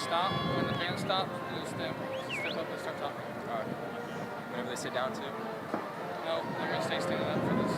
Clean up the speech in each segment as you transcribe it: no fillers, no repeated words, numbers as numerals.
stop, when the band stops, you just step up and start talking. All right. Whenever they sit down too? No, they're going to stay standing up for this.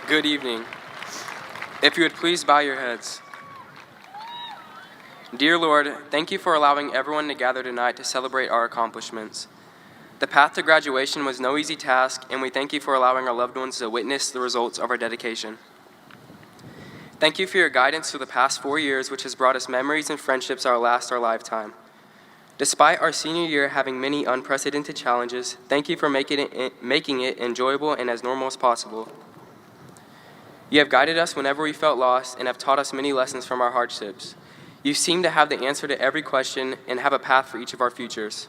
Good evening. If you would please bow your heads. Dear Lord, thank you for allowing everyone to gather tonight to celebrate our accomplishments. The path to graduation was no easy task, and we thank you for allowing our loved ones to witness the results of our dedication. Thank you for your guidance through the past 4 years, which has brought us memories and friendships that will last our lifetime. Despite our senior year having many unprecedented challenges, thank you for making it enjoyable and as normal as possible. You have guided us whenever we felt lost and have taught us many lessons from our hardships. You seem to have the answer to every question and have a path for each of our futures.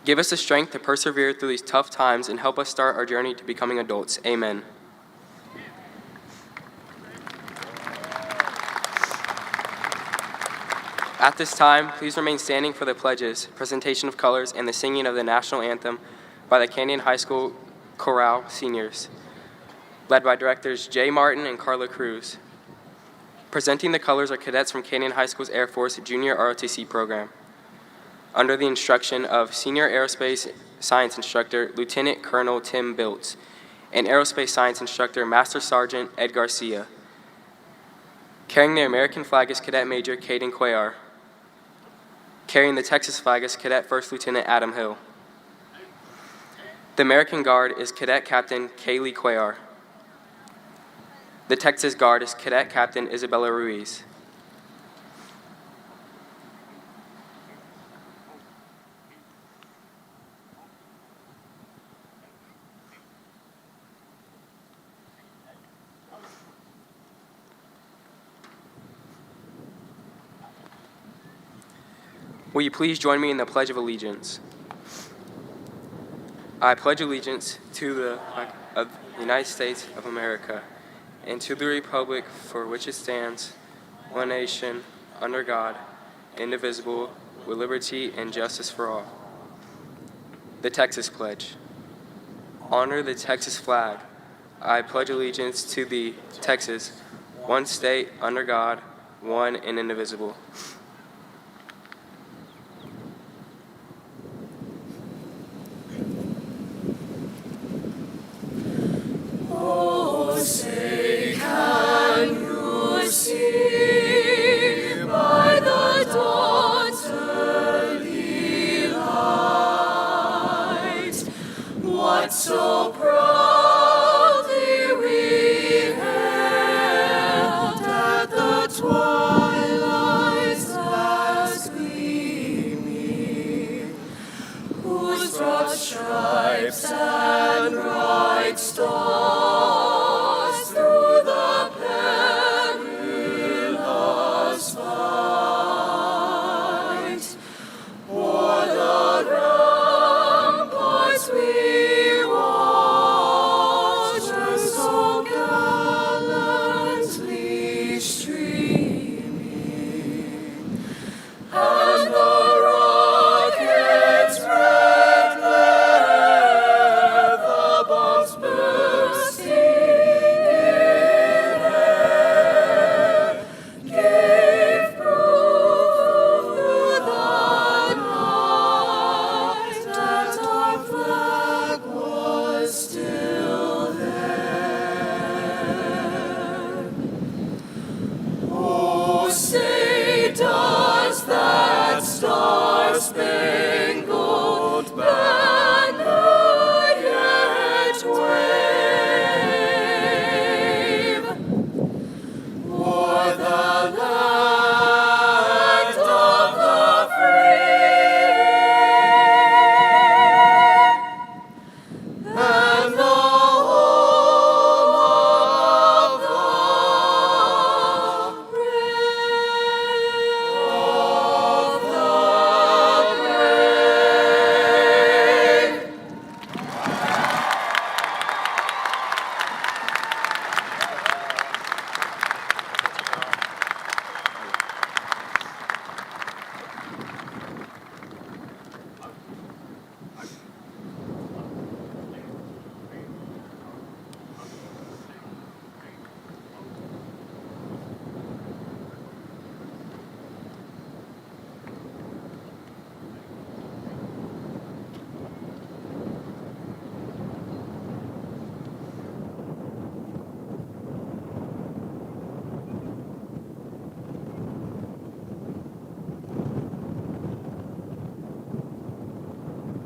Give us the strength to persevere through these tough times and help us start our journey to becoming adults. Amen. At this time, please remain standing for the pledges, presentation of colors, and the singing of the national anthem by the Canyon High School Chorale Seniors, led by directors Jay Martin and Carla Cruz. Presenting the colors are cadets from Canyon High School's Air Force Junior ROTC program, under the instruction of Senior Aerospace Science Instructor Lieutenant Colonel Tim Biltz and Aerospace Science Instructor Master Sergeant Ed Garcia. Carrying the American flag is Cadet Major Caden Cuellar. Carrying the Texas flag is Cadet First Lieutenant Adam Hill. The American Guard is Cadet Captain Kaylee Cuellar. The Texas Guard is Cadet Captain Isabella Ruiz. Will you please join me in the Pledge of Allegiance? I pledge allegiance to the flag of the United States of America and to the republic for which it stands, one nation, under God, indivisible, with liberty and justice for all. The Texas Pledge. Honor the Texas flag. I pledge allegiance to the Texas, one state, under God, one and indivisible. So proudly we hailed at the twilight's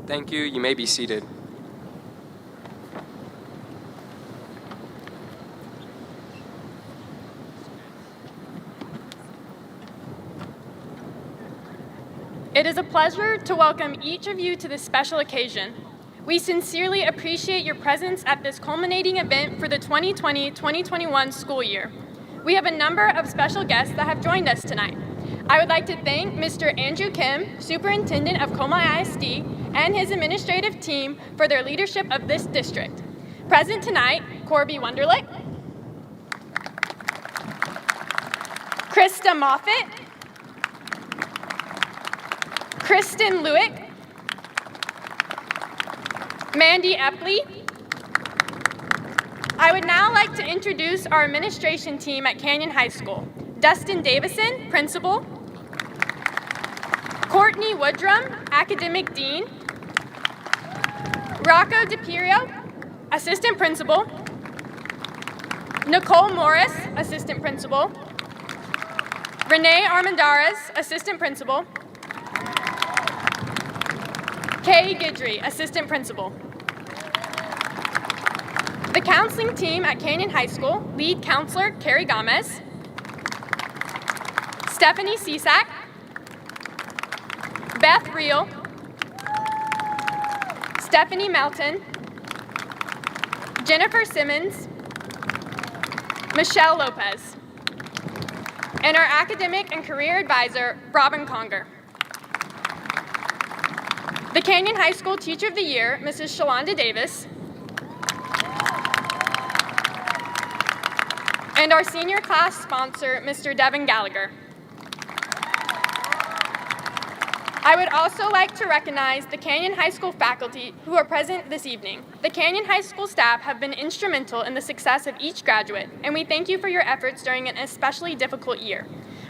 Thank you. You may be seated. It is a pleasure to welcome each of you to this special occasion. We sincerely appreciate your presence at this culminating event for the 2020-2021 school year. We have a number of special guests that have joined us tonight. I would like to thank Mr. Andrew Kim, Superintendent of Como ISD, and his administrative team for their leadership of this district. Present tonight, Corby Wunderlich, Krista Moffitt, Kristen Lewick, Mandy Epley. I would now like to introduce our administration team at Canyon High School. Dustin Davison, Principal. Courtney Woodrum, Academic Dean. Rocco DePirio, Assistant Principal. Nicole Morris, Assistant Principal. Renee Armendariz, Assistant Principal. Kay Guidry, Assistant Principal. The counseling team at Canyon High School, Lead Counselor Carrie Gomez, Stephanie Cisak, Beth Reel, Stephanie Melton, Jennifer Simmons, Michelle Lopez, and our academic and career advisor, Robin Conger. The Canyon High School Teacher of the Year, Mrs. Shalonda Davis, and our senior class sponsor, Mr. Devin Gallagher. I would also like to recognize the Canyon High School faculty who are present this evening. The Canyon High School staff have been instrumental in the success of each graduate, and we thank you for your efforts during an especially difficult year.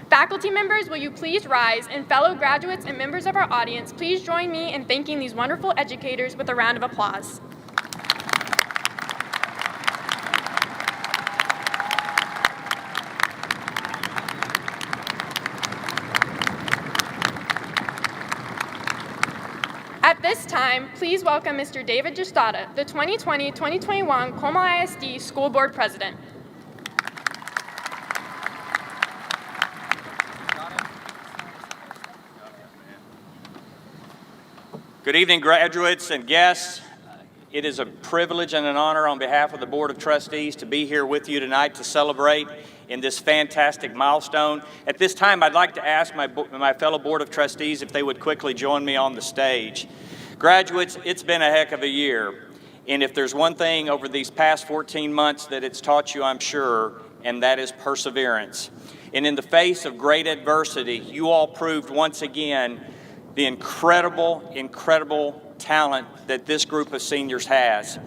Faculty members, will you please rise, and fellow graduates and members of our audience, please join me in thanking these wonderful educators with a round of applause. At this time, please welcome Mr. David Justada, the 2020-2021 Como ISD School Board President. Good evening, graduates and guests. It is a privilege and an honor on behalf of the Board of Trustees to be here with you tonight to celebrate in this fantastic milestone. At this time, I'd like to ask my fellow Board of Trustees if they would quickly join me on the stage. Graduates, it's been a heck of a year, and if there's one thing over these past 14 months that it's taught you, I'm sure, and that is perseverance. And in the face of great adversity, you all proved once again the incredible talent that this group of seniors has.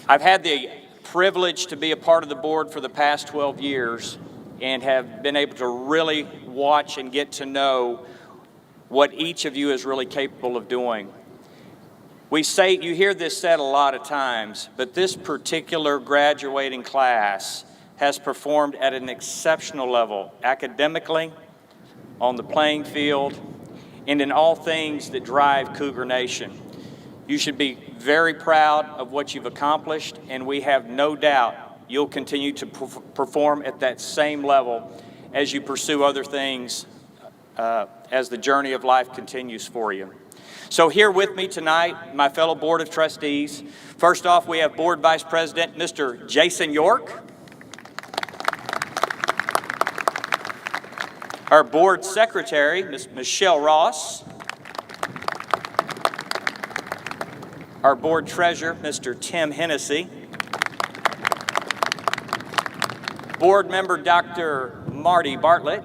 I've had the privilege to be a part of the board for the past 12 years and have been able to really watch and get to know what each of you is really capable of doing. You hear this said a lot of times, but this particular graduating class has performed at an exceptional level, academically, on the playing field, and in all things that drive Cougar Nation. You should be very proud of what you've accomplished, and we have no doubt you'll continue to perform at that same level as you pursue other things as the journey of life continues for you. So here with me tonight, my fellow Board of Trustees. First off, we have Board Vice President, Mr. Jason York. Our Board Secretary, Ms. Michelle Ross. Our Board Treasurer, Mr. Tim Hennessy. Board Member, Dr. Marty Bartlett.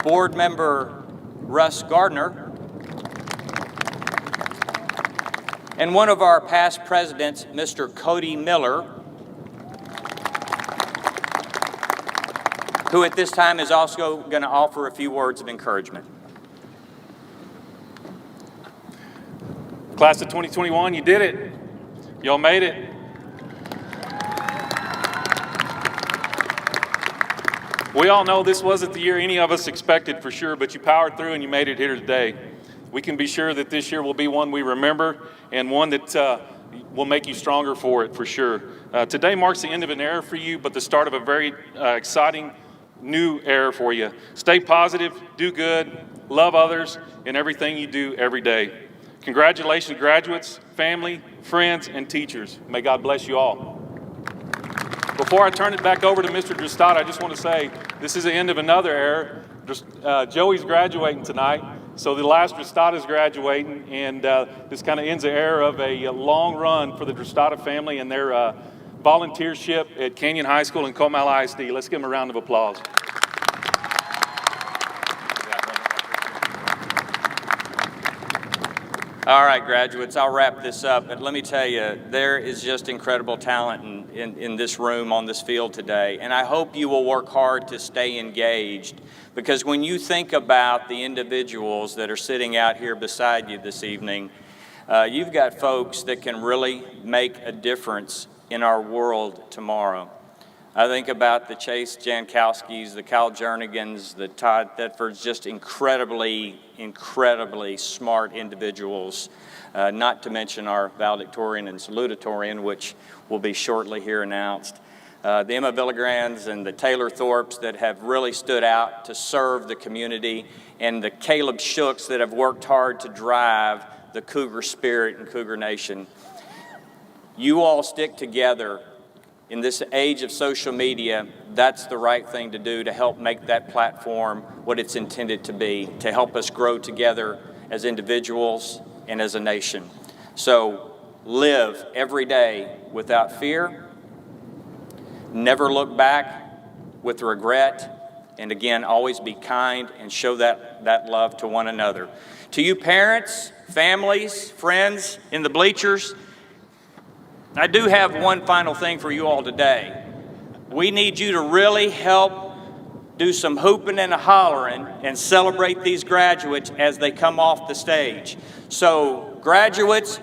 Board Member, Russ Gardner. And one of our past presidents, Mr. Cody Miller, who at this time is also going to offer a few words of encouragement. Class of 2021, you did it. Y'all made it. We all know this wasn't the year any of us expected for sure, but you powered through and you made it here today. we can be sure that this year will be one we remember and one that will make you stronger for it, for sure. Today marks the end of an era for you, but the start of a very exciting new era for you. Stay positive, do good, love others in everything you do every day. Congratulations, graduates, family, friends, and teachers. May God bless you all. Before I turn it back over to Mr. Drestad, I just want to say this is the end of another era. Joey's graduating tonight, so the last Drestad is graduating, and this kind of ends the era of a long run for the Drestad family and their volunteership at Canyon High School and Comal ISD. Let's give them a round of applause. All right, graduates, I'll wrap this up, but let me tell you, there is just incredible talent in this room, on this field today, and I hope you will work hard to stay engaged, because when you think about the individuals that are sitting out here beside you this evening, you've got folks that can really make a difference in our world tomorrow. I think about the Chase Jankowskis, the Kyle Jernigans, the Todd Thetfords, just incredibly smart individuals, not to mention our Valedictorian and Salutatorian, which will be shortly here announced. The Emma Villigrands and the Taylor Thorpes that have really stood out to serve the community, and the Caleb Shooks that have worked hard to drive the Cougar spirit and Cougar Nation. You all stick together. In this age of social media, that's the right thing to do to help make that platform what it's intended to be, to help us grow together as individuals and as a nation. So live every day without fear, never look back with regret, and again, always be kind and show that love to one another. To you parents, families, friends in the bleachers, I do have one final thing for you all today. We need you to really help do some hooping and hollering and celebrate these graduates as they come off the stage. So graduates,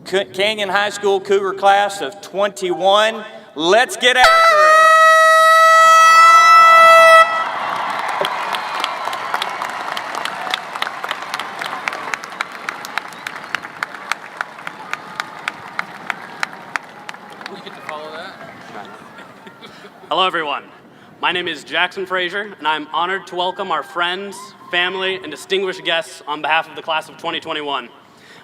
Canyon High School Cougar class of 21, let's get after it. Hello everyone, my name is Jackson Frazier, and I'm honored to welcome our friends, family, and distinguished guests on behalf of the class of 2021.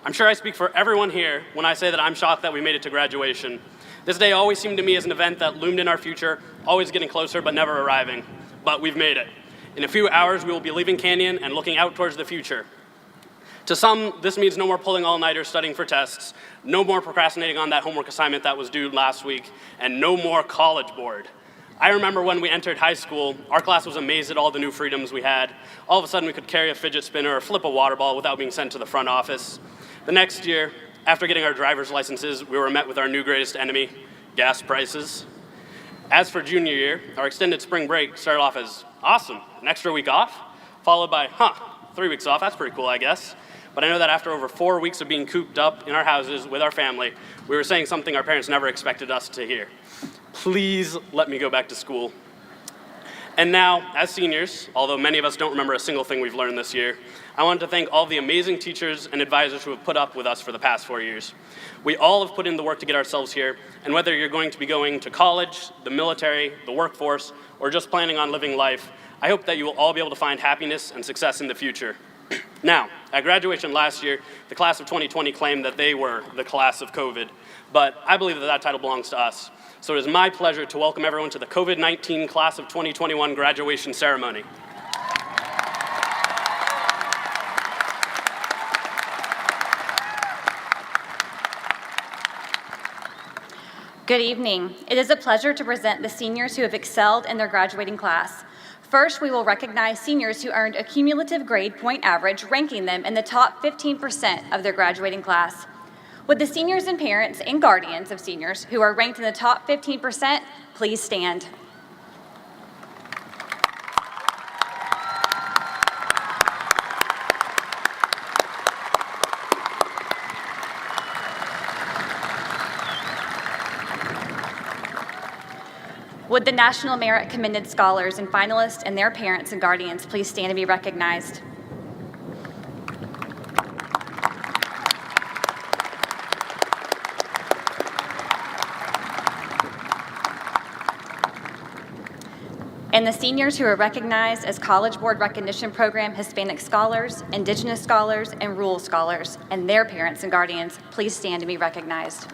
I'm sure I speak for everyone here when I say that I'm shocked that we made it to graduation. This day always seemed to me as an event that loomed in our future, always getting closer but never arriving. But we've made it. In a few hours, we will be leaving Canyon and looking out towards the future. To some, this means no more pulling all-nighters studying for tests, no more procrastinating on that homework assignment that was due last week, and no more College Board. I remember when we entered high school, our class was amazed at all the new freedoms we had. All of a sudden, we could carry a fidget spinner or flip a water ball without being sent to the front office. The next year, after getting our driver's licenses, we were met with our new greatest enemy, gas prices. As for junior year, our extended spring break started off as awesome, an extra week off, followed by, 3 weeks off, that's pretty cool, I guess. But I know that after over 4 weeks of being cooped up in our houses with our family, we were saying something our parents never expected us to hear. Please let me go back to school. And now, as seniors, although many of us don't remember a single thing we've learned this year, I wanted to thank all the amazing teachers and advisors who have put up with us for the past 4 years. We all have put in the work to get ourselves here, and whether you're going to be going to college, the military, the workforce, or just planning on living life, I hope that you will all be able to find happiness and success in the future. Now, at graduation last year, the class of 2020 claimed that they were the class of COVID, but I believe that that title belongs to us. So it is my pleasure to welcome everyone to the COVID-19 class of 2021 graduation ceremony. Good evening. It is a pleasure to present the seniors who have excelled in their graduating class. First, we will recognize seniors who earned a cumulative grade point average, ranking them in the top 15% of their graduating class. Would the seniors and parents and guardians of seniors who are ranked in the top 15% please stand? Would the National Merit Commended Scholars and finalists and their parents and guardians please stand and be recognized? and the seniors who are recognized as College Board Recognition Program Hispanic Scholars, Indigenous Scholars, and Rural Scholars, and their parents and guardians, please stand to be recognized.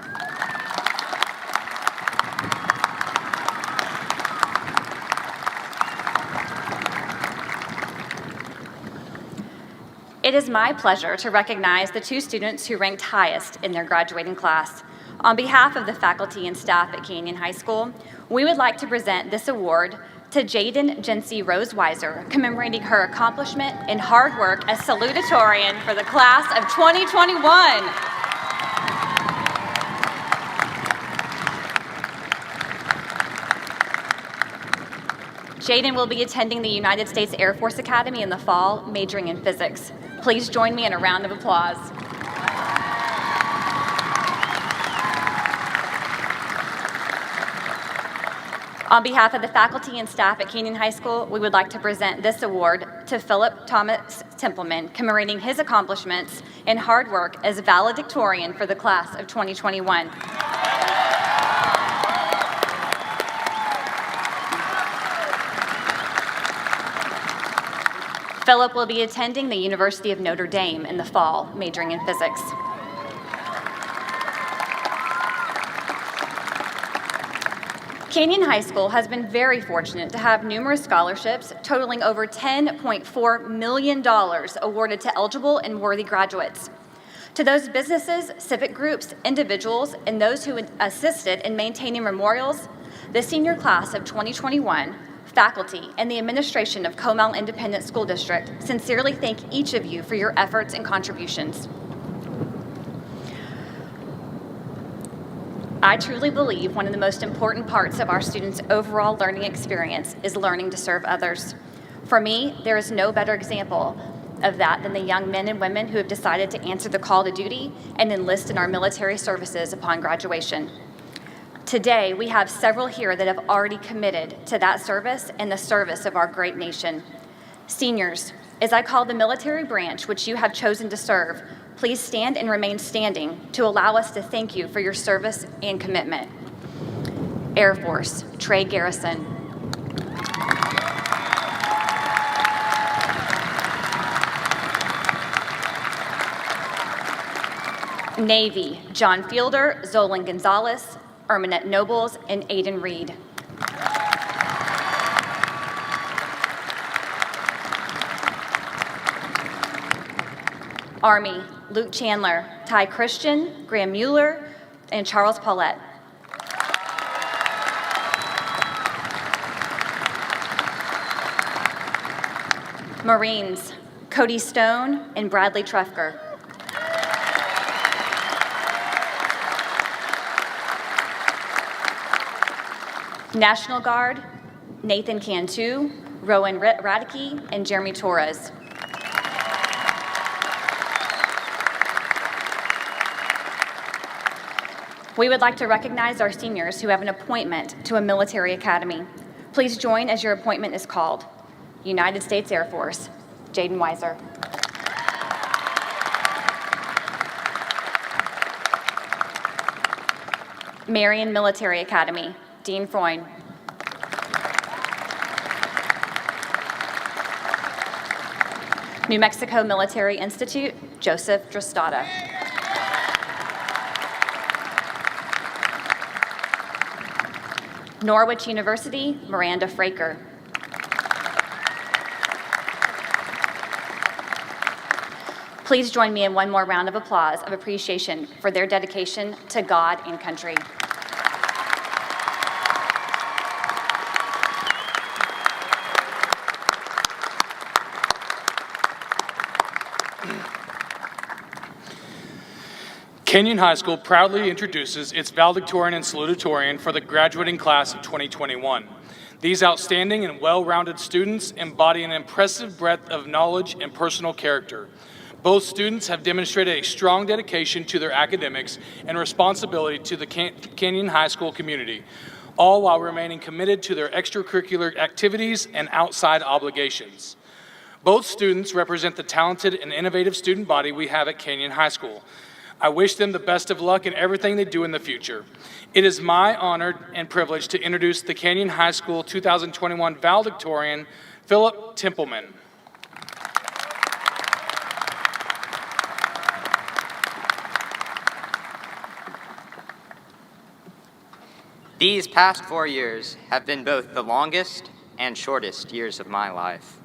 It is my pleasure to recognize the two students who ranked highest in their graduating class. On behalf of the faculty and staff at Canyon High School, we would like to present this award to Jaden Jency Rose Weiser, commemorating her accomplishment in hard work as salutatorian for the class of 2021. Jaden will be attending the United States Air Force Academy in the fall, majoring in physics. Please join me in a round of applause. On behalf of the faculty and staff at Canyon High School, we would like to present this award to Philip Thomas Templeman, commemorating his accomplishments in hard work as valedictorian for the class of 2021. Philip will be attending the University of Notre Dame in the fall, majoring in physics. Canyon High School has been very fortunate to have numerous scholarships totaling over $10.4 million awarded to eligible and worthy graduates. To those businesses, civic groups, individuals, and those who assisted in maintaining memorials, the senior class of 2021, faculty, and the administration of Comal Independent School District sincerely thank each of you for your efforts and contributions. I truly believe one of the most important parts of our students' overall learning experience is learning to serve others. For me, there is no better example of that than the young men and women who have decided to answer the call to duty and enlist in our military services upon graduation. Today, we have several here that have already committed to that service and the service of our great nation. Seniors, as I call the military branch which you have chosen to serve, please stand and remain standing to allow us to thank you for your service and commitment. Air Force, Trey Garrison. Navy, John Fielder, Zolan Gonzalez, Erminette Nobles, and Aiden Reed. Army, Luke Chandler, Ty Christian, Graham Mueller, and Charles Paulette. Marines, Cody Stone and Bradley Trefker. National Guard, Nathan Cantu, Rowan Radke, and Jeremy Torres. We would like to recognize our seniors who have an appointment to a military academy. Please join as your appointment is called. United States Air Force, Jaden Weiser. Marion Military Academy, Dean Freund. New Mexico Military Institute, Joseph Drostada. Norwich University, Miranda Fraker. Please join me in one more round of applause of appreciation for their dedication to God and country. Canyon High School proudly introduces its Valedictorian and Salutatorian for the graduating class of 2021. These outstanding and well-rounded students embody an impressive breadth of knowledge and personal character. Both students have demonstrated a strong dedication to their academics and responsibility to the Canyon High School community, all while remaining committed to their extracurricular activities and outside obligations. Both students represent the talented and innovative student body we have at Canyon High School. I wish them the best of luck in everything they do in the future. It is my honor and privilege to introduce the Canyon High School 2021 Valedictorian, Philip Templeman. These past 4 years have been both the longest and shortest years of my life.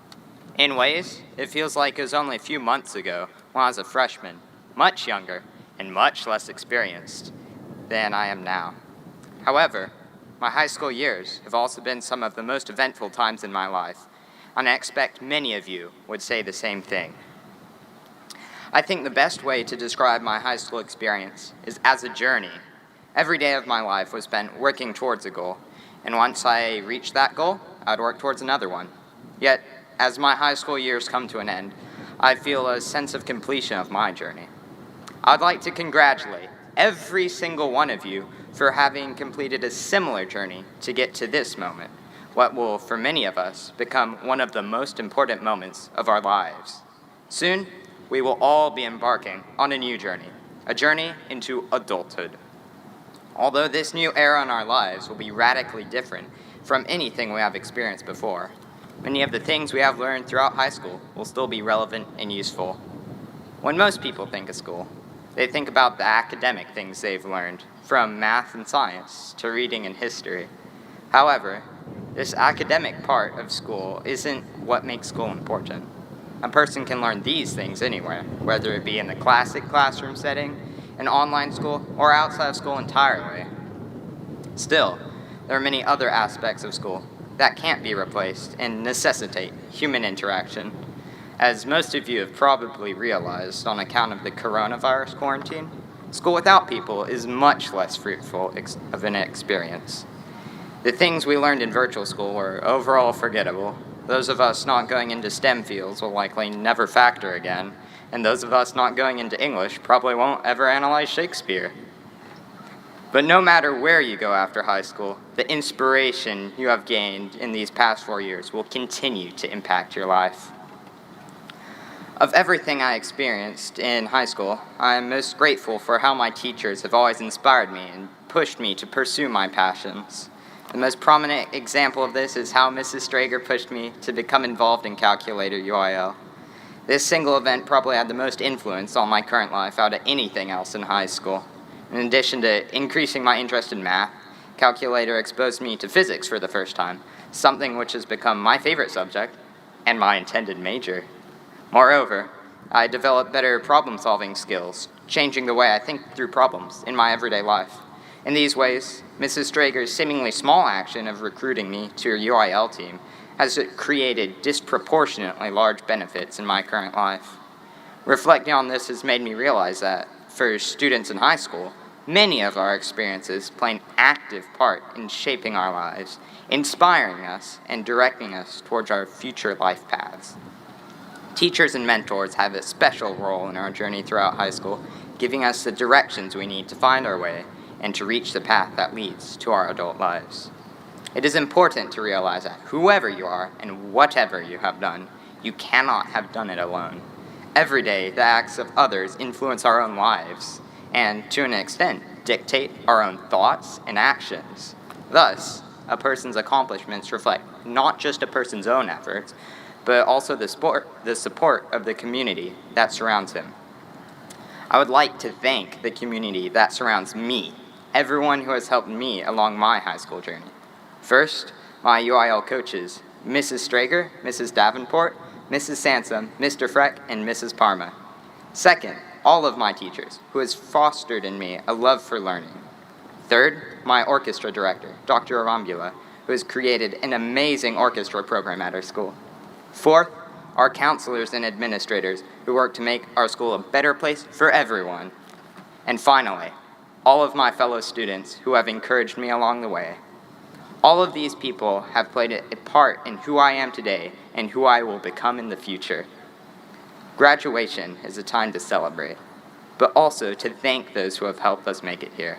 In ways, it feels like it was only a few months ago when I was a freshman, much younger and much less experienced than I am now. However, my high school years have also been some of the most eventful times in my life, and I expect many of you would say the same thing. I think the best way to describe my high school experience is as a journey. Every day of my life was spent working towards a goal, and once I reached that goal, I'd work towards another one. Yet, as my high school years come to an end, I feel a sense of completion of my journey. I'd like to congratulate every single one of you for having completed a similar journey to get to this moment, what will, for many of us, become one of the most important moments of our lives. Soon, we will all be embarking on a new journey, a journey into adulthood. Although this new era in our lives will be radically different from anything we have experienced before, many of the things we have learned throughout high school will still be relevant and useful. When most people think of school, they think about the academic things they've learned, from math and science to reading and history. However, this academic part of school isn't what makes school important. A person can learn these things anywhere, whether it be in the classic classroom setting, an online school, or outside of school entirely. Still, there are many other aspects of school that can't be replaced and necessitate human interaction. As most of you have probably realized on account of the coronavirus quarantine, school without people is much less fruitful of an experience. The things we learned in virtual school were overall forgettable. Those of us not going into STEM fields will likely never factor again, and those of us not going into English probably won't ever analyze Shakespeare. But no matter where you go after high school, the inspiration you have gained in these past 4 years will continue to impact your life. Of everything I experienced in high school, I am most grateful for how my teachers have always inspired me and pushed me to pursue my passions. The most prominent example of this is how Mrs. Strager pushed me to become involved in Calculator UIL. This single event probably had the most influence on my current life out of anything else in high school. In addition to increasing my interest in math, Calculator exposed me to physics for the first time, something which has become my favorite subject and my intended major. Moreover, I developed better problem-solving skills, changing the way I think through problems in my everyday life. In these ways, Mrs. Strager's seemingly small action of recruiting me to her UIL team has created disproportionately large benefits in my current life. Reflecting on this has made me realize that, for students in high school, many of our experiences play an active part in shaping our lives, inspiring us, and directing us towards our future life paths. Teachers and mentors have a special role in our journey throughout high school, giving us the directions we need to find our way and to reach the path that leads to our adult lives. It is important to realize that whoever you are and whatever you have done, you cannot have done it alone. Every day, the acts of others influence our own lives and, to an extent, dictate our own thoughts and actions. Thus, a person's accomplishments reflect not just a person's own efforts, but also the support of the community that surrounds him. I would like to thank the community that surrounds me, everyone who has helped me along my high school journey. First, my UIL coaches, Mrs. Strager, Mrs. Davenport, Mrs. Sansom, Mr. Freck, and Mrs. Parma. Second, all of my teachers, who has fostered in me a love for learning. Third, my orchestra director, Dr. Arambula, who has created an amazing orchestra program at our school. Fourth, our counselors and administrators, who work to make our school a better place for everyone. And finally, all of my fellow students who have encouraged me along the way. All of these people have played a part in who I am today and who I will become in the future. Graduation is a time to celebrate, but also to thank those who have helped us make it here.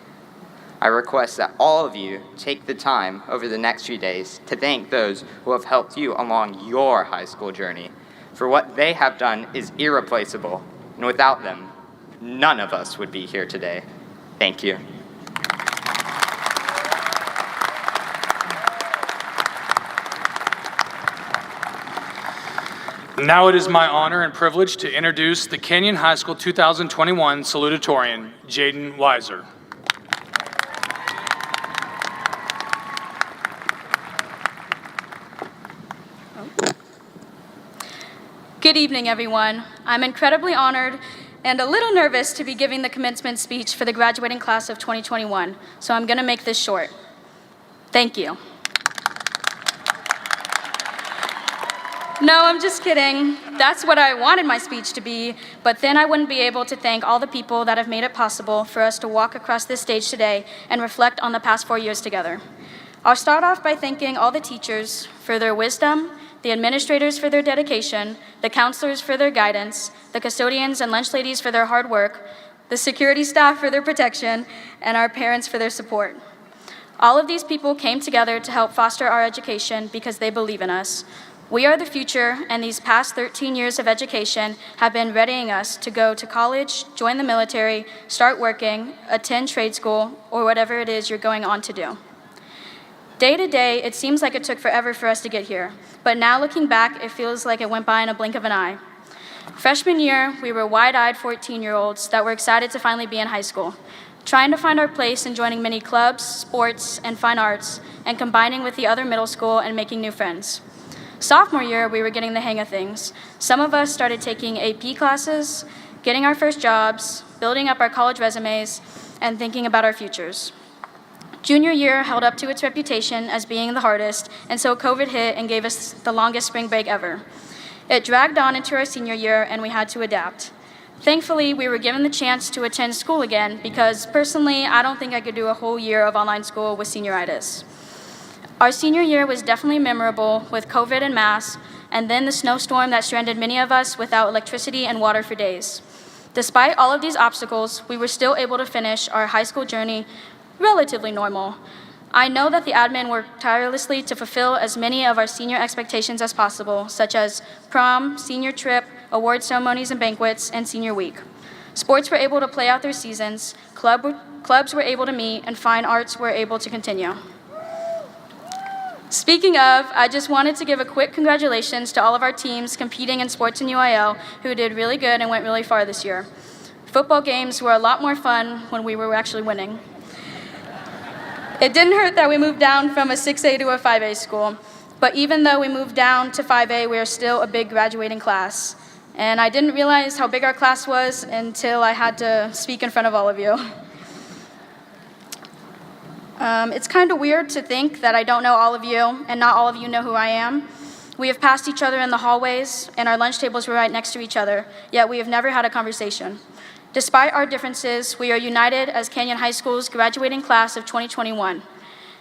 I request that all of you take the time over the next few days to thank those who have helped you along your high school journey, for what they have done is irreplaceable, and without them, none of us would be here today. Thank you. Now it is my honor and privilege to introduce the Canyon High School 2021 Salutatorian, Jaden Weiser. Good evening, everyone. I'm incredibly honored and a little nervous to be giving the commencement speech for the graduating class of 2021, so I'm going to make this short. Thank you. No, I'm just kidding. That's what I wanted my speech to be, but then I wouldn't be able to thank all the people that have made it possible for us to walk across this stage today and reflect on the past 4 years together. I'll start off by thanking all the teachers for their wisdom, the administrators for their dedication, the counselors for their guidance, the custodians and lunch ladies for their hard work, the security staff for their protection, and our parents for their support. All of these people came together to help foster our education because they believe in us. We are the future, and these past 13 years of education have been readying us to go to college, join the military, start working, attend trade school, or whatever it is you're going on to do. Day to day, it seems like it took forever for us to get here, but now looking back, it feels like it went by in a blink of an eye. Freshman year, we were wide-eyed 14-year-olds that were excited to finally be in high school, trying to find our place in joining many clubs, sports, and fine arts, and combining with the other middle school and making new friends. Sophomore year, we were getting the hang of things. Some of us started taking AP classes, getting our first jobs, building up our college resumes, and thinking about our futures. Junior year held up to its reputation as being the hardest, and so COVID hit and gave us the longest spring break ever. It dragged on into our senior year, and we had to adapt. Thankfully, we were given the chance to attend school again because, personally, I don't think I could do a whole year of online school with senioritis. Our senior year was definitely memorable with COVID and masks, and then the snowstorm that stranded many of us without electricity and water for days. Despite all of these obstacles, we were still able to finish our high school journey relatively normal. I know that the admin worked tirelessly to fulfill as many of our senior expectations as possible, such as prom, senior trip, award ceremonies and banquets, and senior week. Sports were able to play out their seasons, clubs were able to meet, and fine arts were able to continue. Speaking of, I just wanted to give a quick congratulations to all of our teams competing in sports in UIL who did really good and went really far this year. Football games were a lot more fun when we were actually winning. It didn't hurt that we moved down from a 6A to a 5A school, but even though we moved down to 5A, we are still a big graduating class. And I didn't realize how big our class was until I had to speak in front of all of you. It's kind of weird to think that I don't know all of you, and not all of you know who I am. We have passed each other in the hallways, and our lunch tables were right next to each other, yet we have never had a conversation. Despite our differences, we are united as Canyon High School's graduating class of 2021.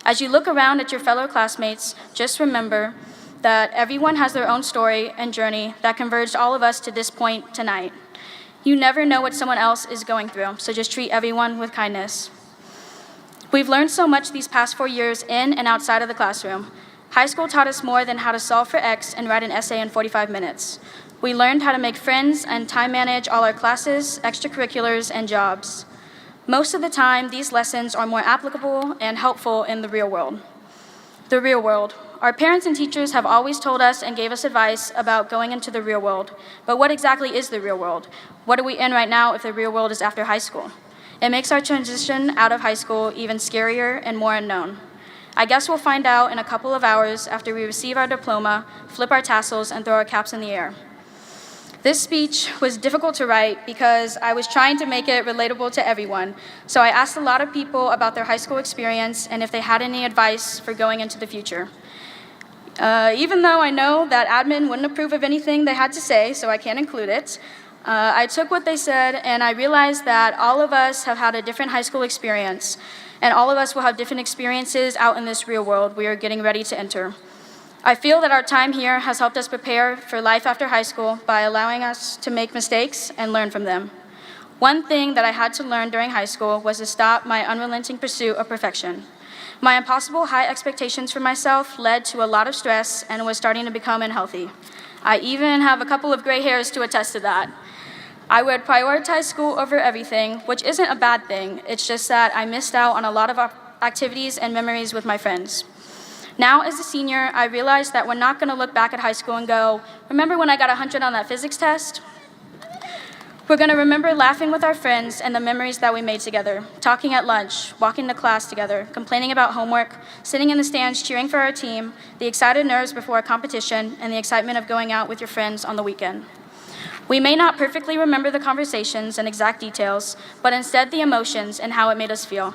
As you look around at your fellow classmates, just remember that everyone has their own story and journey that converged all of us to this point tonight. You never know what someone else is going through, so just treat everyone with kindness. We've learned so much these past 4 years in and outside of the classroom. High school taught us more than how to solve for X and write an essay in 45 minutes. We learned how to make friends and time manage all our classes, extracurriculars, and jobs. Most of the time, these lessons are more applicable and helpful in the real world. The real world. Our parents and teachers have always told us and gave us advice about going into the real world. But what exactly is the real world? What are we in right now if the real world is after high school? It makes our transition out of high school even scarier and more unknown. I guess we'll find out in a couple of hours after we receive our diploma, flip our tassels, and throw our caps in the air. This speech was difficult to write because I was trying to make it relatable to everyone. So I asked a lot of people about their high school experience and if they had any advice for going into the future. Even though I know that admin wouldn't approve of anything they had to say, so I can't include it, I took what they said and I realized that all of us have had a different high school experience, and all of us will have different experiences out in this real world we are getting ready to enter. I feel that our time here has helped us prepare for life after high school by allowing us to make mistakes and learn from them. One thing that I had to learn during high school was to stop my unrelenting pursuit of perfection. My impossible high expectations for myself led to a lot of stress and was starting to become unhealthy. I even have a couple of gray hairs to attest to that. I would prioritize school over everything, which isn't a bad thing. It's just that I missed out on a lot of activities and memories with my friends. Now, as a senior, I realize that we're not going to look back at high school and go, remember when I got 100 on that physics test? We're going to remember laughing with our friends and the memories that we made together, talking at lunch, walking to class together, complaining about homework, sitting in the stands cheering for our team, the excited nerves before a competition, and the excitement of going out with your friends on the weekend. We may not perfectly remember the conversations and exact details, but instead the emotions and how it made us feel.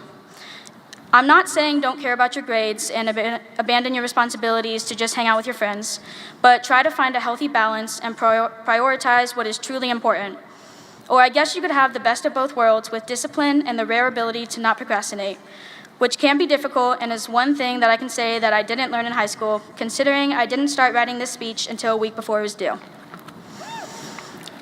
I'm not saying don't care about your grades and abandon your responsibilities to just hang out with your friends, but try to find a healthy balance and prioritize what is truly important. Or I guess you could have the best of both worlds with discipline and the rare ability to not procrastinate, which can be difficult and is one thing that I can say that I didn't learn in high school, considering I didn't start writing this speech until a week before it was due.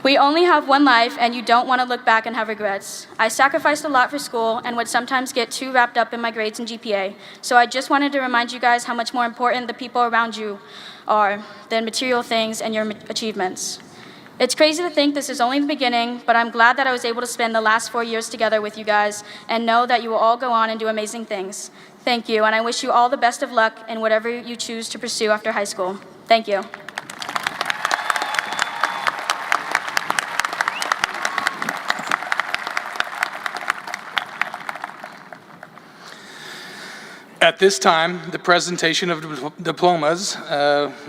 We only have one life, and you don't want to look back and have regrets. I sacrificed a lot for school and would sometimes get too wrapped up in my grades and GPA, so I just wanted to remind you guys how much more important the people around you are than material things and your achievements. It's crazy to think this is only the beginning, but I'm glad that I was able to spend the last 4 years together with you guys and know that you will all go on and do amazing things. Thank you, and I wish you all the best of luck in whatever you choose to pursue after high school. Thank you. At this time, the presentation of diplomas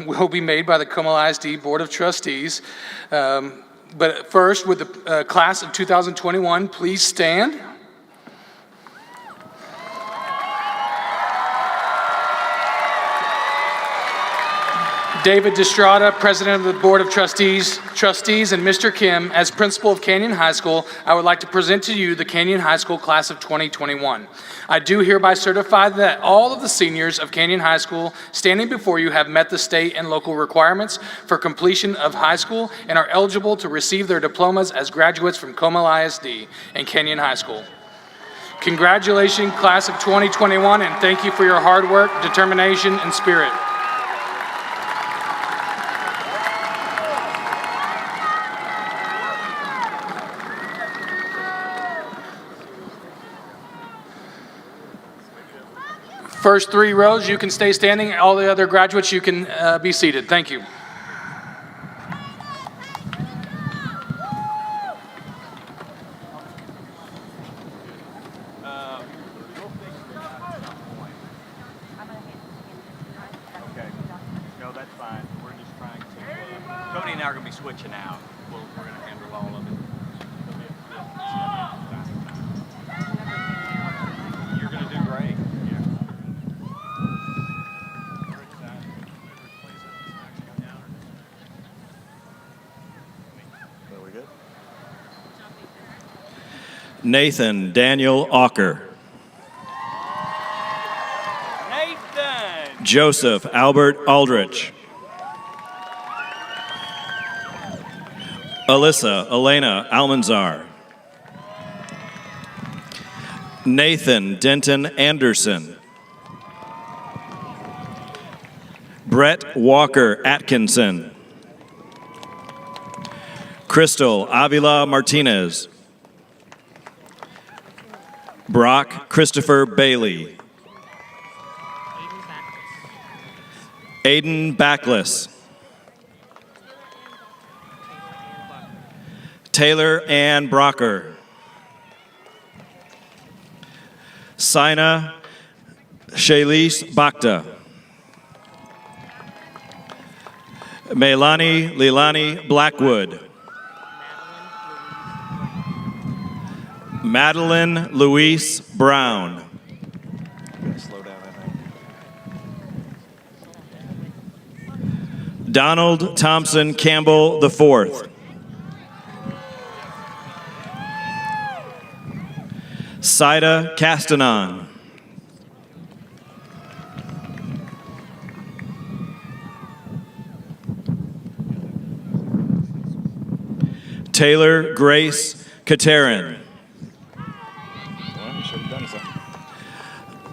will be made by the Como ISD Board of Trustees. But first, with the class of 2021, please stand. David Destrada, President of the Board of Trustees, and Mr. Kim, as Principal of Canyon High School, I would like to present to you the Canyon High School Class of 2021. I do hereby certify that all of the seniors of Canyon High School standing before you have met the state and local requirements for completion of high school and are eligible to receive their diplomas as graduates from Como ISD and Canyon High School. Congratulations, Class of 2021, and thank you for your hard work, determination, and spirit. First 3 rows, you can stay standing. All the other graduates, you can be seated. Thank you. Okay. No, that's fine. We're just trying to. Cody and I are going to be switching out. We're going to handle all of it. You're going to do great. Nathan Daniel Auker. Nathan! Joseph Albert Aldrich. Alyssa Elena Almanzar. Nathan Denton Anderson. Brett Walker Atkinson. Crystal Avila Martinez. Brock Christopher Bailey. Aiden Backless. Taylor Ann Brocker. Sina Shaylise Bakhta. Melani Lilani Blackwood. Madeline Louise Brown. Slow down, I think. Donald Thompson Campbell IV. Saida Castanon. Taylor Grace Katerin.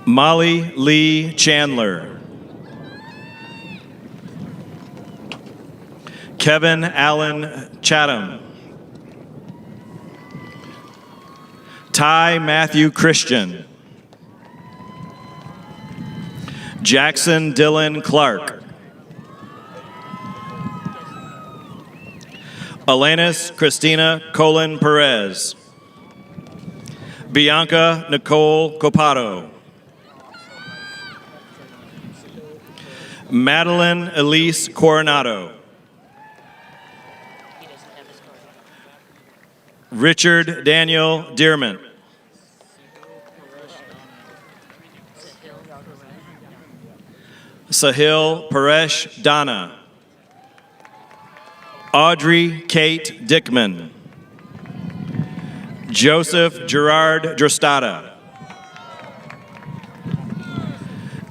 Molly Lee Chandler. Kevin Allen Chatham. Ty Matthew Christian. Jackson Dylan Clark. Alanis Christina Colin Perez. Bianca Nicole Copado. Madeline Elise Coronado. Richard Daniel Dearman. Sahil Paresh Dana. Audrey Kate Dickman. Joseph Gerard Drostada.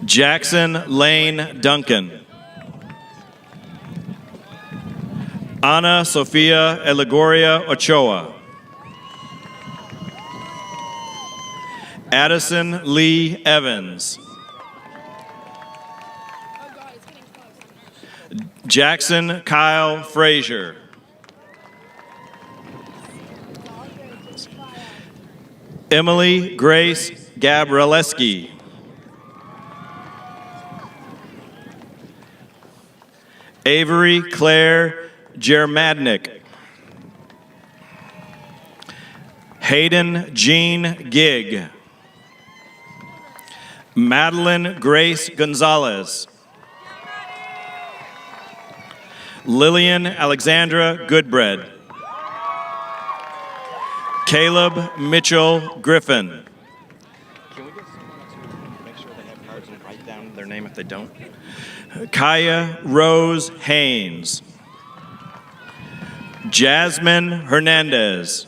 Jackson Lane Duncan. Ana Sofia Elegoria Ochoa. Addison Lee Evans. Jackson Kyle Frazier. Emily Grace Gabrieleski. Avery Claire Jermadnik. Hayden Jean Gig. Madeline Grace Gonzalez. Lillian Alexandra Goodbread. Caleb Mitchell Griffin. Can we get someone to make sure they have cards and write down their name if they don't? Kaya Rose Haynes. Jasmine Hernandez.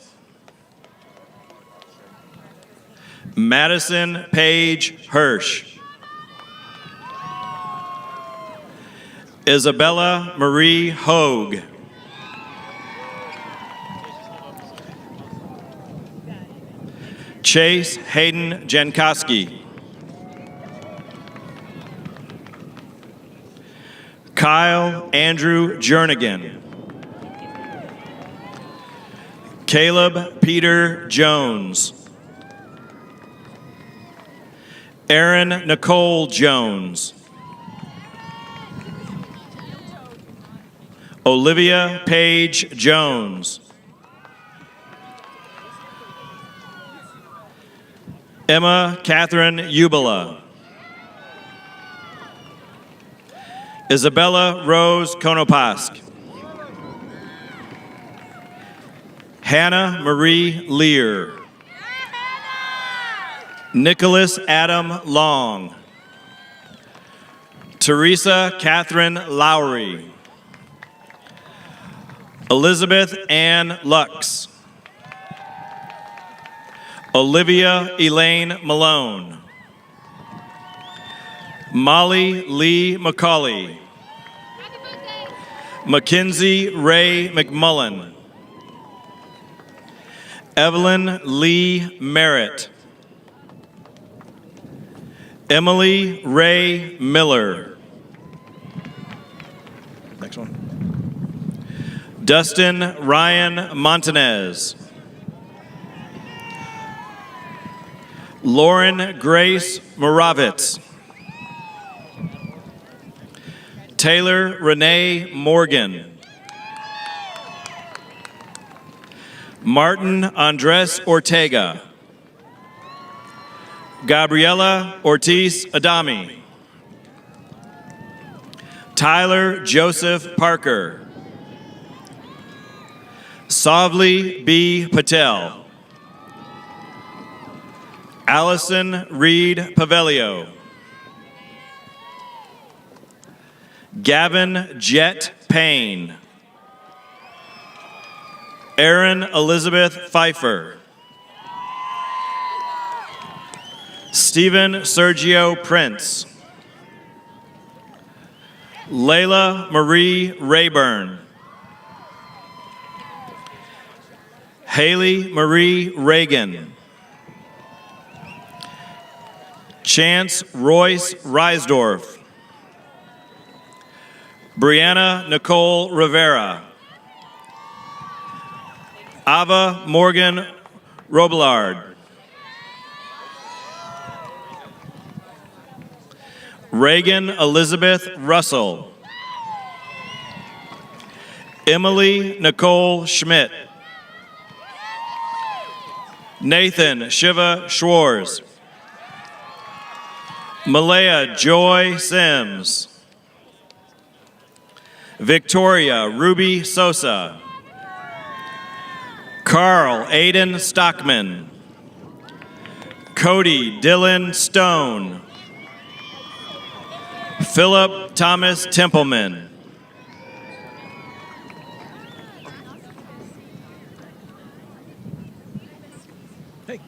Madison Paige Hirsch. Isabella Marie Hogue. Chase Hayden Jankowski. Kyle Andrew Jernigan. Caleb Peter Jones. Erin Nicole Jones. Olivia Paige Jones. Emma Catherine Ubala. Isabella Rose Konopask. Hannah Marie Lear. Nicholas Adam Long. Teresa Catherine Lowry. Elizabeth Ann Lux. Olivia Elaine Malone. Molly Lee McCauley. Mackenzie Ray McMullen. Evelyn Lee Merritt. Emily Ray Miller. Next one. Dustin Ryan Montanez. Lauren Grace Moravitz. Taylor Renee Morgan. Martin Andres Ortega. Gabriela Ortiz Adami. Tyler Joseph Parker. Savli B. Patel. Allison Reed Pavelio. Gavin Jet Payne. Erin Elizabeth Pfeiffer. Stephen Sergio Prince. Layla Marie Rayburn. Haley Marie Reagan. Chance Royce Reisdorf. Brianna Nicole Rivera. Ava Morgan Robillard. Reagan Elizabeth Russell. Emily Nicole Schmidt. Nathan Shiva Schwartz. Malaya Joy Sims. Victoria Ruby Sosa. Carl Aiden Stockman. Cody Dylan Stone. Philip Thomas Templeman. Hey.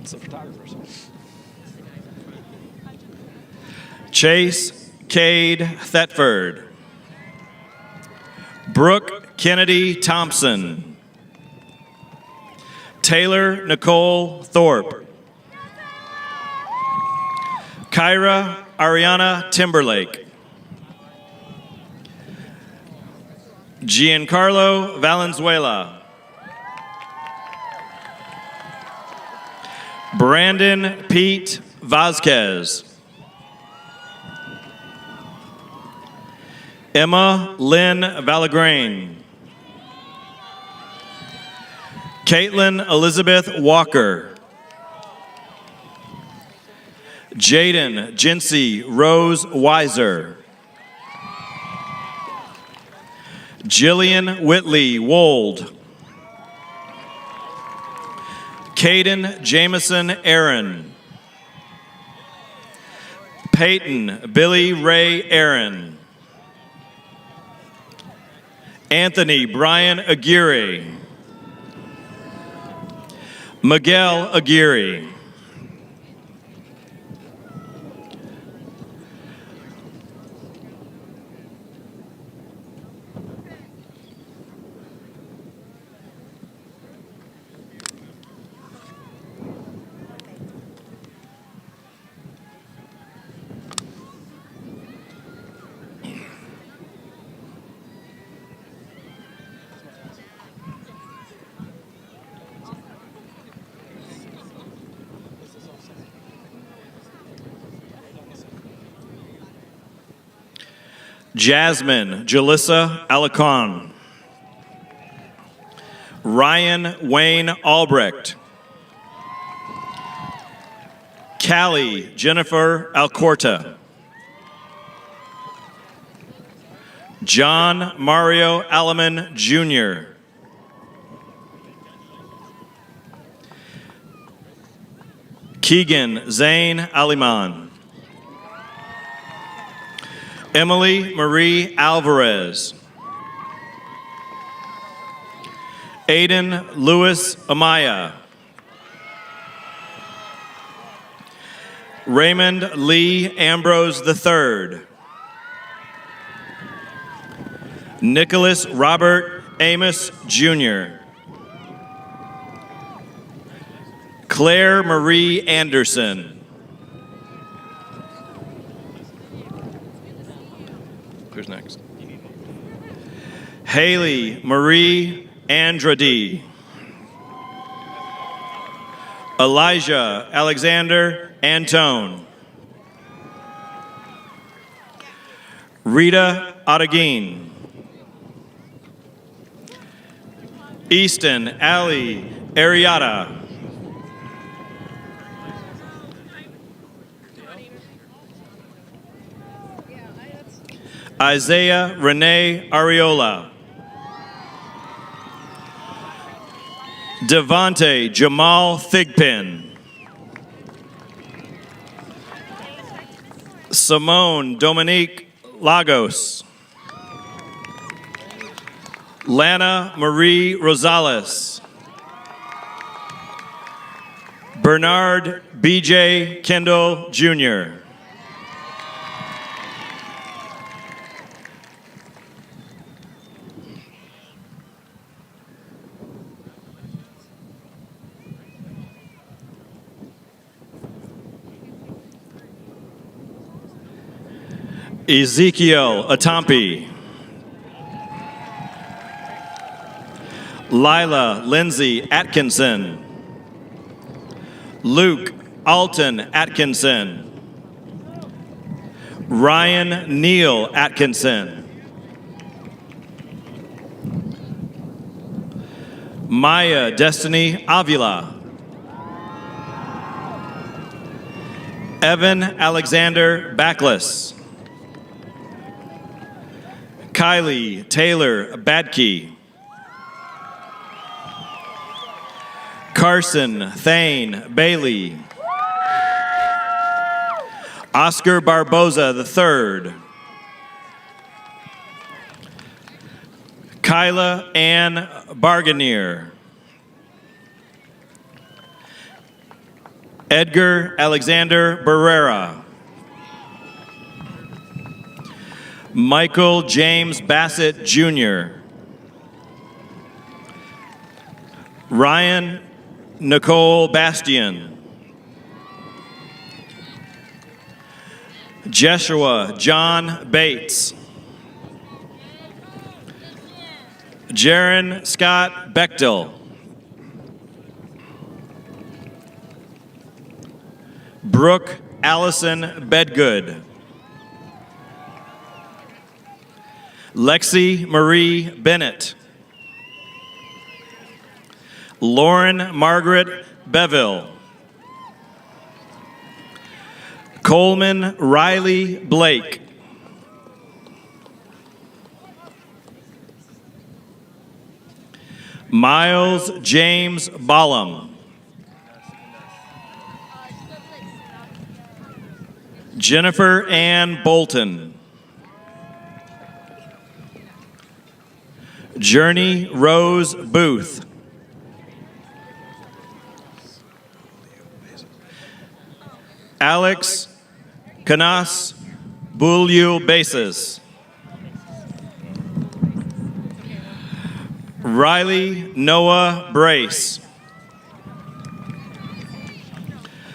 It's the photographers. Chase Cade Thetford. Brooke Kennedy Thompson. Taylor Nicole Thorpe. Kyra Ariana Timberlake. Giancarlo Valenzuela. Brandon Pete Vasquez. Emma Lynn Valagrain. Caitlin Elizabeth Walker. Jaden Jinsey Rose Weiser. Jillian Whitley Wold. Caden Jameson Aaron. Peyton Billy Ray Aaron. Anthony Brian Aguirre. Miguel Aguirre. Jasmine Jalissa Alacon. Ryan Wayne Albrecht. Callie Jennifer Alcorta. John Mario Alaman Jr. Keegan Zane Aliman. Emily Marie Alvarez. Aiden Louis Amaya. Raymond Lee Ambrose III. Nicholas Robert Amos Jr. Claire Marie Anderson. Who's next? Haley Marie Andrade. Elijah Alexander Antone. Rita Ottagin. Easton Ali Ariata. Isaiah Renee Ariola. Devonte Jamal Thigpen. Simone Dominique Lagos. Lana Marie Rosales. Bernard B.J. Kendall Jr. Ezekiel Atampi. Lila Lindsay Atkinson. Luke Alton Atkinson. Ryan Neal Atkinson. Maya Destiny Avila. Evan Alexander Backless. Kylie Taylor Badke. Carson Thane Bailey. Oscar Barboza III. Kyla Ann Barganier. Edgar Alexander Barrera. Michael James Bassett Jr. Ryan Nicole Bastian. Jeshua John Bates. Jaron Scott Bechtel. Brooke Allison Bedgood. Lexi Marie Bennett. Lauren Margaret Beville. Coleman Riley Blake. Miles James Ballum. Jennifer Ann Bolton. Journey Rose Booth. Alex Canas Bulyu Basis. Riley Noah Brace.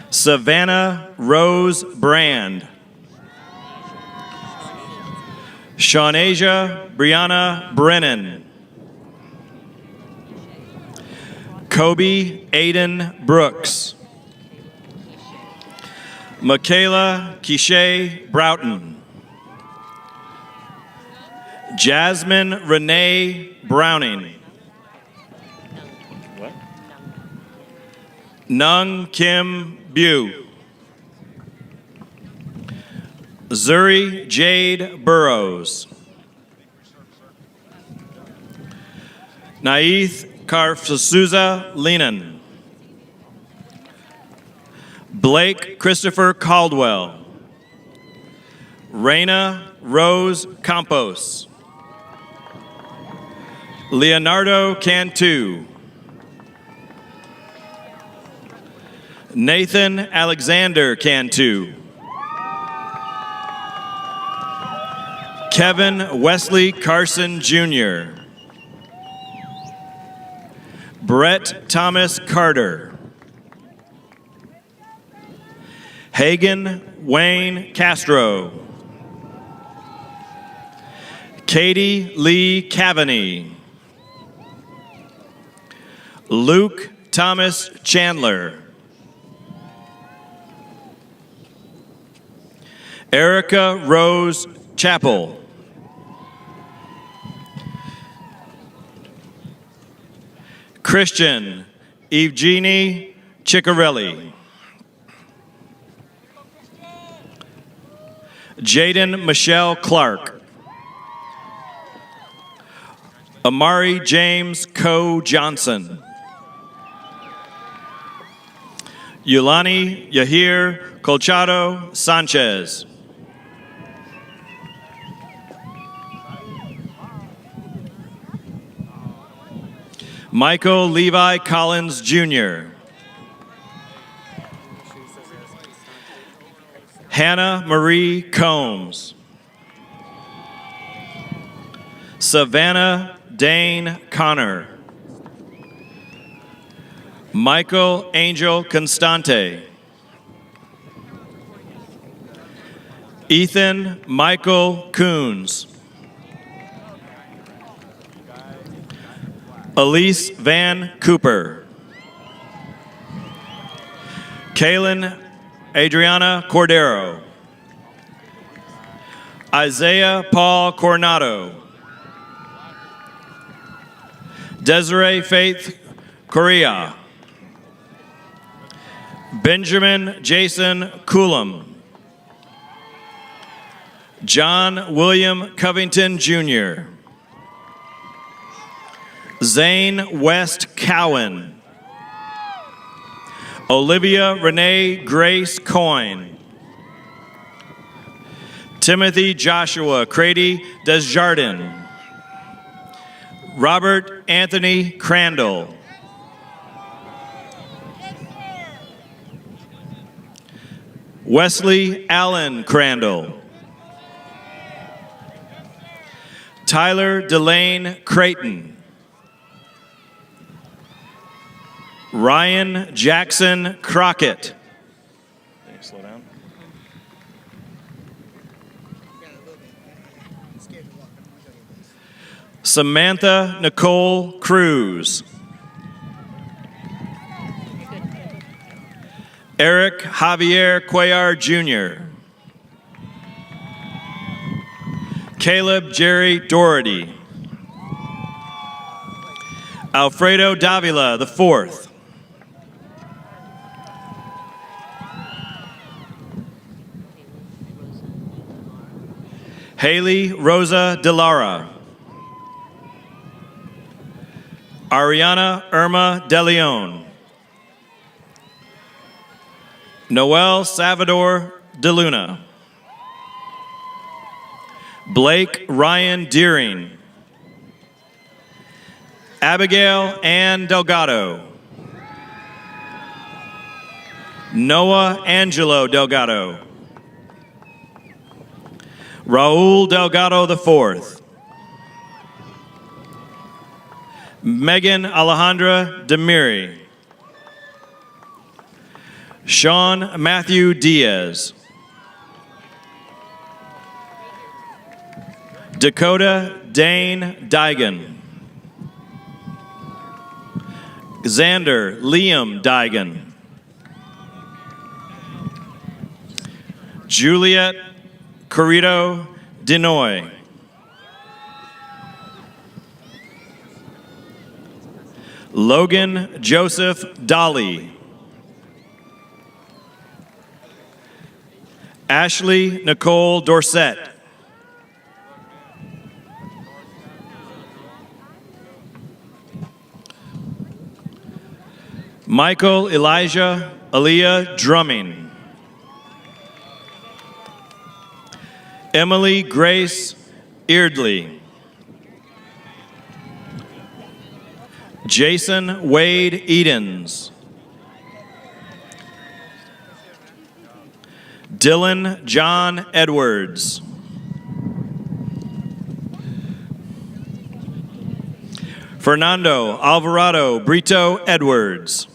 Savannah Rose Brand. Shaunasia Brianna Brennan. Kobe Aiden Brooks. Michaela Kishay Broughton. Jasmine Renee Browning. Nung Kim Bu. Zuri Jade Burrows. Naith Karfasuza Lenan. Blake Christopher Caldwell. Raina Rose Campos. Leonardo Cantu. Nathan Alexander Cantu. Kevin Wesley Carson Jr. Brett Thomas Carter. Hagen Wayne Castro. Katie Lee Cavaney. Luke Thomas Chandler. Erica Rose Chappell. Christian Evgeny Ciccarelli. Jaden Michelle Clark. Amari James Coe Johnson. Yulani Yahir Colchado Sanchez. Michael Levi Collins Jr. Hannah Marie Combs. Savannah Dane Connor. Michael Angel Constante. Ethan Michael Coons. Elise Van Cooper. Kaylin Adriana Cordero. Isaiah Paul Coronado. Desiree Faith Correa. Benjamin Jason Coulomb. John William Covington Jr. Zane West Cowan. Olivia Renee Grace Coyne. Timothy Joshua Crady Desjardins. Robert Anthony Crandall. Wesley Allen Crandall. Tyler Delane Creighton. Ryan Jackson Crockett. Slow down. Samantha Nicole Cruz. Eric Javier Cuellar Jr. Caleb Jerry Doherty. Alfredo Davila IV. Haley Rosa DeLara. Ariana Irma De Leon. Noel Salvador De Luna. Blake Ryan Deering. Abigail Ann Delgado. Noah Angelo Delgado. Raul Delgado IV. Megan Alejandra Demiri. Sean Matthew Diaz. Dakota Dane Digan. Xander Liam Digan. Juliet Corrido Denoy. Logan Joseph Dolly. Ashley Nicole Dorset. Michael Elijah Aaliyah Drumming. Emily Grace Eardley. Jason Wade Edens. Dylan John Edwards. Fernando Alvarado Brito Edwards.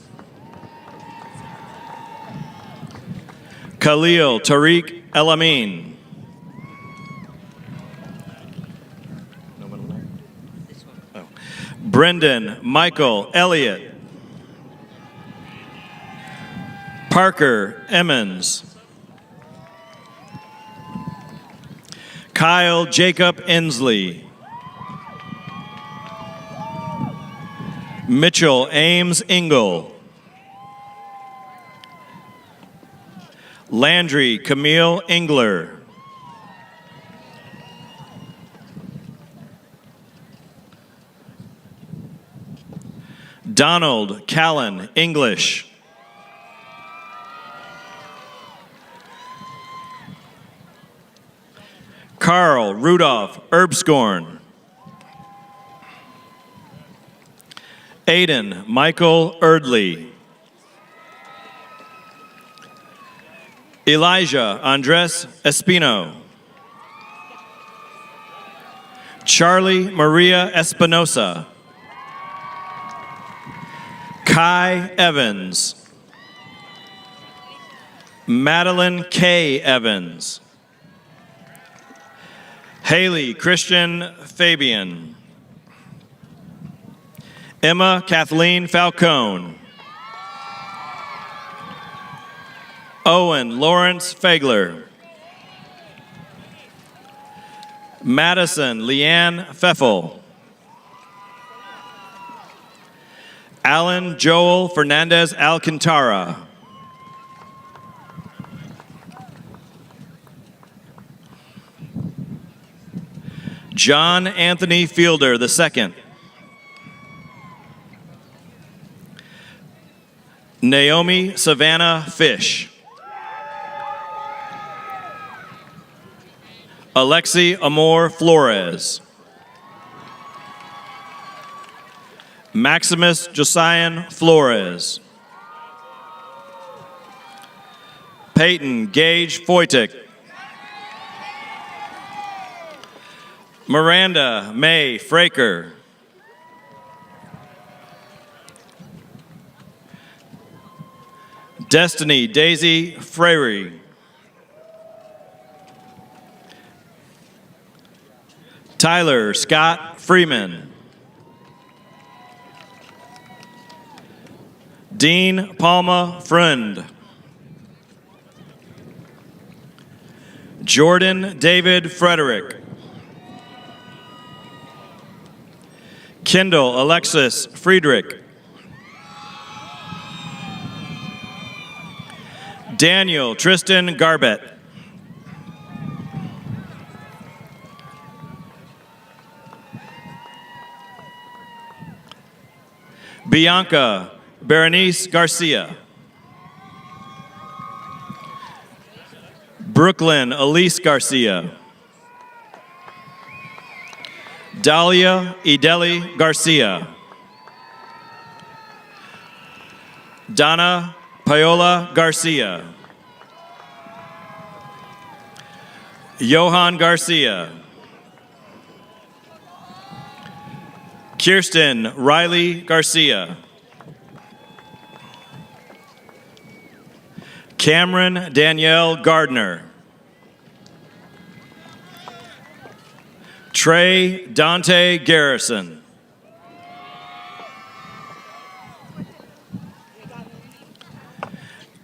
Khalil Tariq Elamin. Brendan Michael Elliott. Parker Emmons. Kyle Jacob Inslee. Mitchell Ames Ingle. Landry Camille Engler. Donald Callan English. Carl Rudolph Erbscorn. Aiden Michael Erdley. Elijah Andres Espino. Charlie Maria Espinosa. Kai Evans. Madeline K. Evans. Haley Christian Fabian. Emma Kathleen Falcone. Owen Lawrence Fagler. Madison Leanne Pfeffel. Alan Joel Fernandez Alcantara. John Anthony Fielder II. Naomi Savannah Fish. Alexi Amor Flores. Maximus Josian Flores. Peyton Gage Foytick. Miranda May Fraker. Destiny Daisy Frary. Tyler Scott Freeman. Dean Palma Friend. Jordan David Frederick. Kendall Alexis Friedrich. Daniel Tristan Garbett. Bianca Berenice Garcia. Brooklyn Elise Garcia. Dahlia Ideli Garcia. Donna Paola Garcia. Johan Garcia. Kirsten Riley Garcia. Cameron Danielle Gardner. Trey Dante Garrison.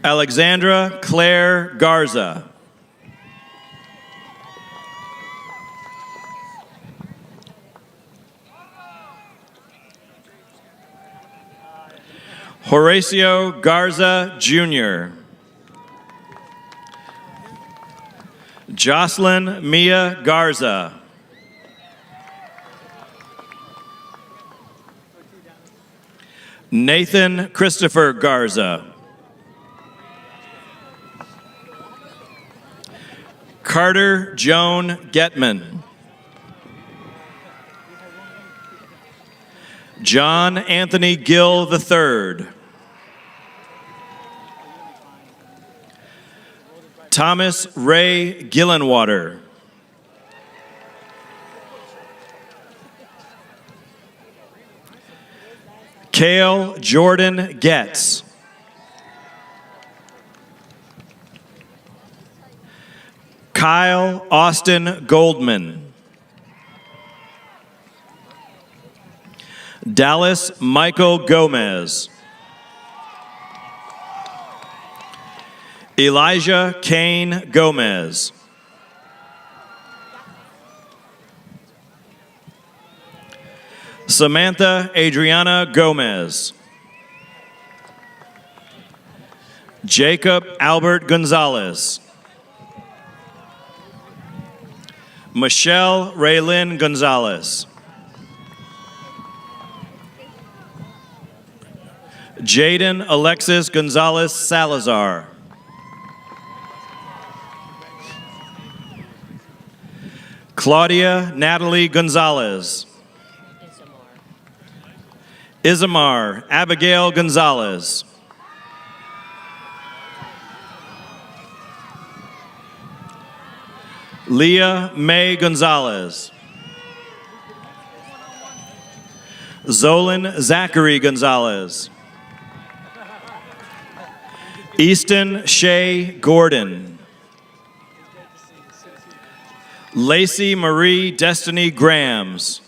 Alexandra Claire Garza. Horacio Garza Jr. Jocelyn Mia Garza. Nathan Christopher Garza. Carter Joan Getman. John Anthony Gill III. Thomas Ray Gillenwater. Cale Jordan Getz. Kyle Austin Goldman. Dallas Michael Gomez. Elijah Kane Gomez. Samantha Adriana Gomez. Jacob Albert Gonzalez. Michelle Raylyn Gonzalez. Jaden Alexis Gonzalez Salazar. Claudia Natalie Gonzalez. Isamar Abigail Gonzalez. Leah May Gonzalez. Zolan Zachary Gonzalez. Easton Shea Gordon. Lacey Marie Destiny Grams.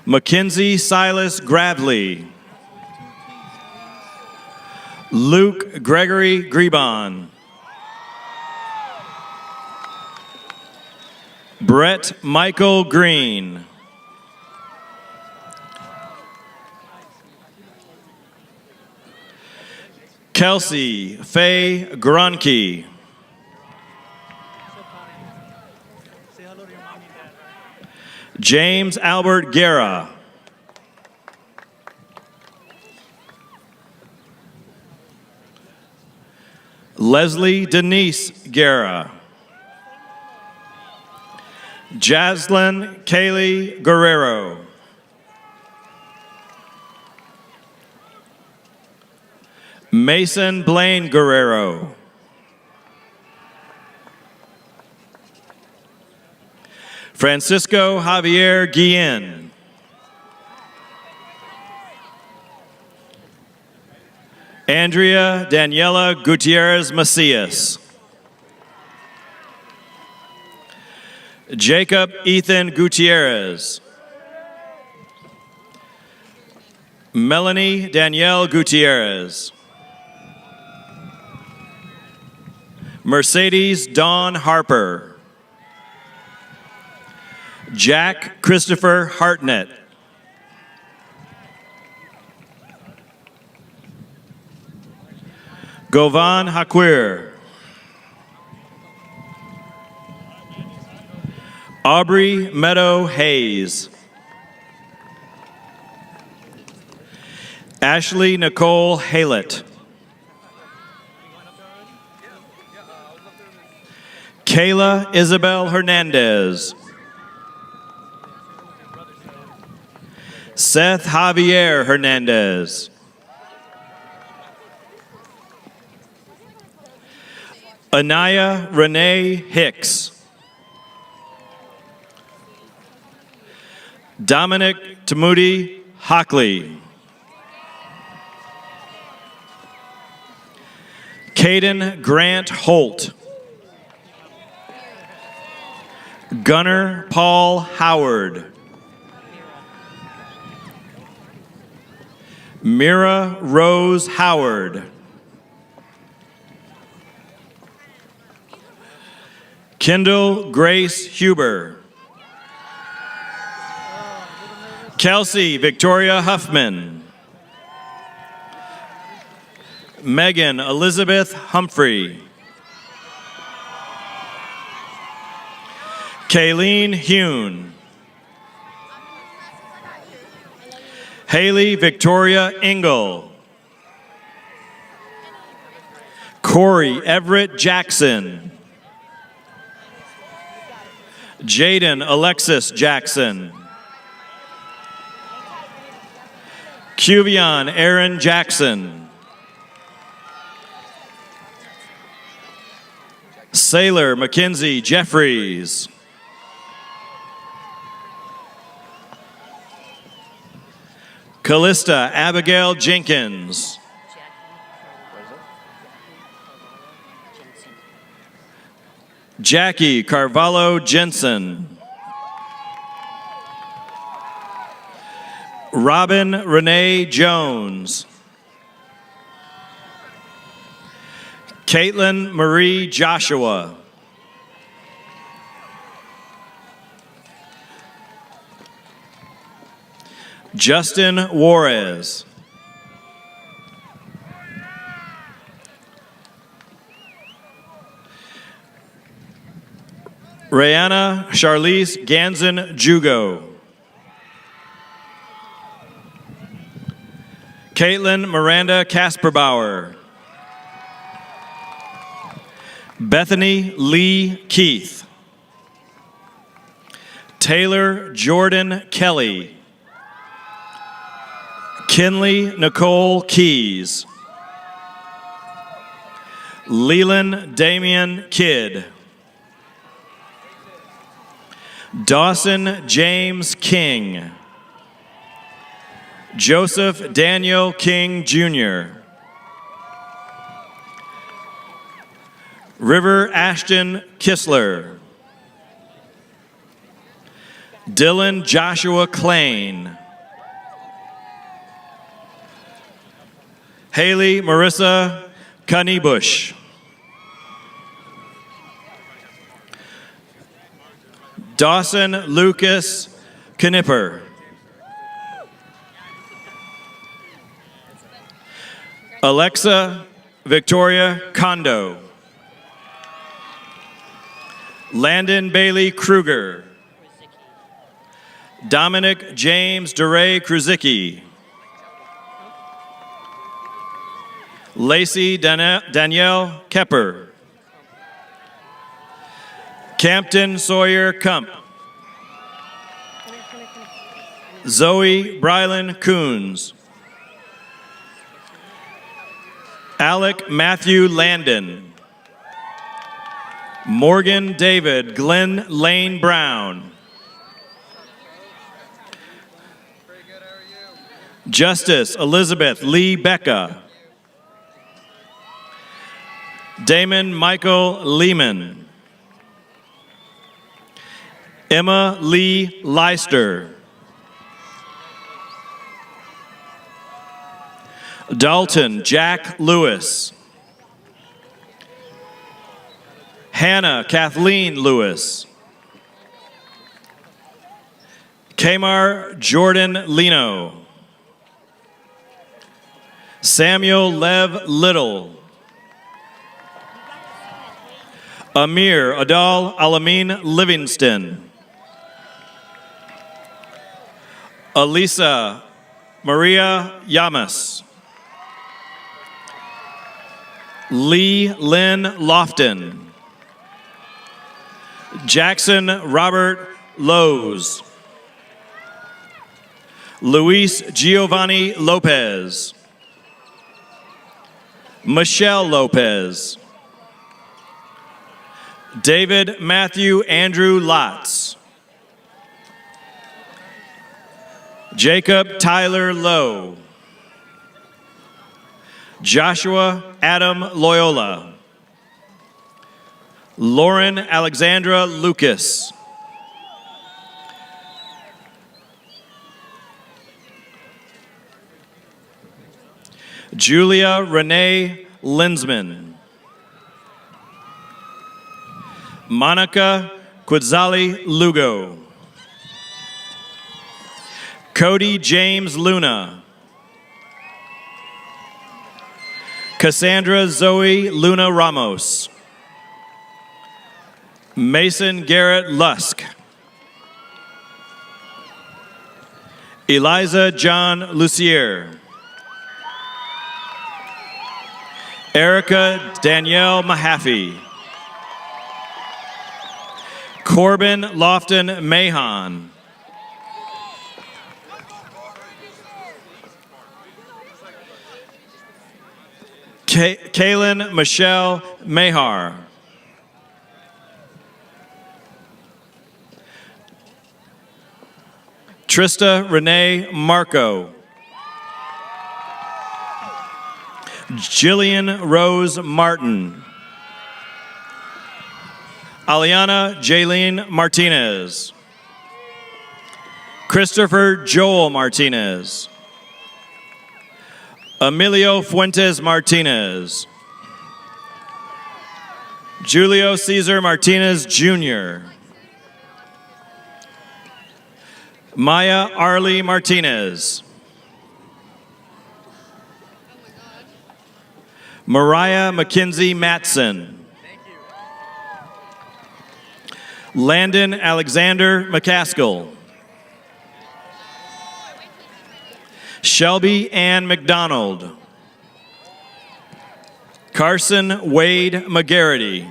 Mackenzie Silas Gravely. Luke Gregory Grebon. Brett Michael Green. Kelsey Faye Grunke. James Albert Guerra. Leslie Denise Guerra. Jaslyn Kaylee Guerrero. Mason Blaine Guerrero. Francisco Javier Guillen. Andrea Daniela Gutierrez Macias. Jacob Ethan Gutierrez. Melanie Danielle Gutierrez. Mercedes Dawn Harper. Jack Christopher Hartnett. Govan Haquir. Aubrey Meadow Hayes. Ashley Nicole Haylett. Kayla Isabel Hernandez. Seth Javier Hernandez. Anaya Renee Hicks. Dominic Tamudi Hockley. Caden Grant Holt. Gunnar Paul Howard. Mira Rose Howard. Kendall Grace Huber. Kelsey Victoria Huffman. Megan Elizabeth Humphrey. Kayleen Hune. Haley Victoria Engel. Corey Everett Jackson. Jaden Alexis Jackson. Cuvion Aaron Jackson. Sailor Mackenzie Jeffries. Callista Abigail Jenkins. Jackie Carvalho Jensen. Robin Renee Jones. Caitlin Marie Joshua. Justin Juarez. Rihanna Charlize Ganzen Jugo. Caitlin Miranda Kasperbauer. Bethany Lee Keith. Taylor Jordan Kelly. Kinley Nicole Keys. Leland Damian Kidd. Dawson James King. Joseph Daniel King Jr. River Ashton Kissler. Dylan Joshua Klain. Haley Marissa Kanibush. Dawson Lucas Knipper. Alexa Victoria Kondo. Landon Bailey Kruger. Dominic James DeRay Kruzicki. Lacey Danielle Kepper. Campton Sawyer Kump. Zoe Brylan Coons. Alec Matthew Landon. Morgan David Glenn Lane Brown. Justice Elizabeth Lee Becca. Damon Michael Lehman. Emma Lee Leister. Dalton Jack Lewis. Hannah Kathleen Lewis. Kamar Jordan Lino. Samuel Lev Little. Amir Adal Alamin Livingston. Elisa Maria Yamas. Lee Lynn Lofton. Jackson Robert Lowe's. Luis Giovanni Lopez. Michelle Lopez. David Matthew Andrew Lotz. Jacob Tyler Lowe. Joshua Adam Loyola. Lauren Alexandra Lucas. Julia Renee Linsman. Monica Quetzali Lugo. Cody James Luna. Cassandra Zoe Luna Ramos. Mason Garrett Lusk. Eliza John Lucier. Erica Danielle Mahaffey. Corbin Lofton Mahon. Kaylin Michelle Mahar. Trista Renee Marco. Jillian Rose Martin. Aliana Jaylene Martinez. Christopher Joel Martinez. Emilio Fuentes Martinez. Julio Cesar Martinez Jr. Maya Arlie Martinez. Mariah Mackenzie Matson. Landon Alexander McCaskill. Shelby Ann McDonald. Carson Wade McGarity.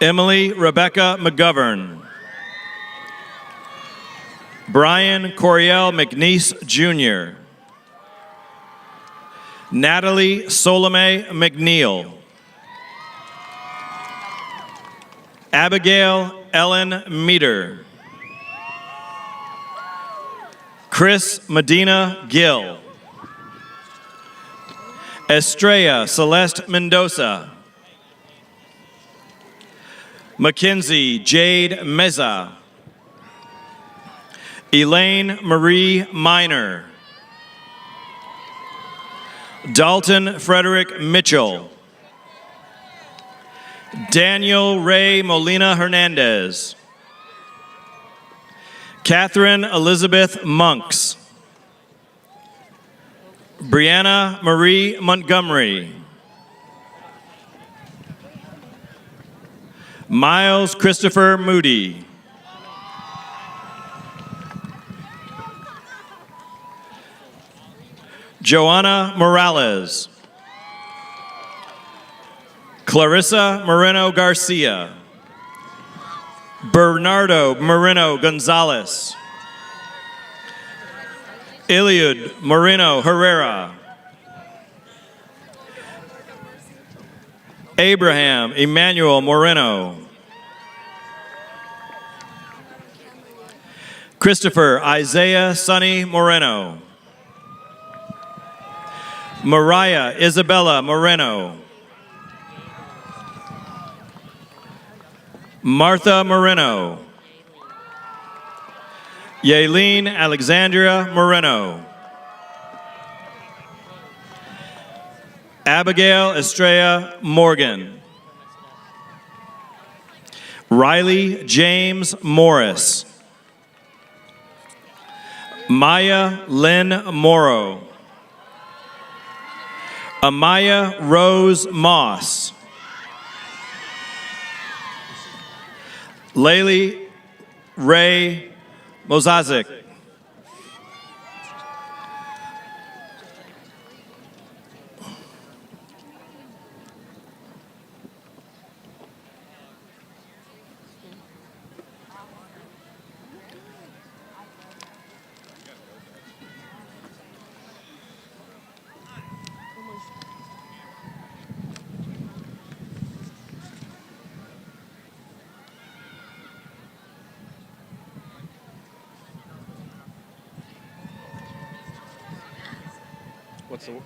Emily Rebecca McGovern. Brian Coriel McNeese Jr. Natalie Solome McNeil. Abigail Ellen Meter. Chris Medina Gill. Estrella Celeste Mendoza. Mackenzie Jade Meza. Elaine Marie Miner. Dalton Frederick Mitchell. Daniel Ray Molina Hernandez. Catherine Elizabeth Monks. Brianna Marie Montgomery. Miles Christopher Moody. Joanna Morales. Clarissa Moreno Garcia. Bernardo Moreno Gonzalez. Iliud Moreno Herrera. Abraham Emmanuel Moreno. Christopher Isaiah Sonny Moreno. Mariah Isabella Moreno. Martha Moreno. Yaelene Alexandria Moreno. Abigail Estrella Morgan. Riley James Morris. Maya Lynn Morrow. Amaya Rose Moss. Laylee Ray Mozazik.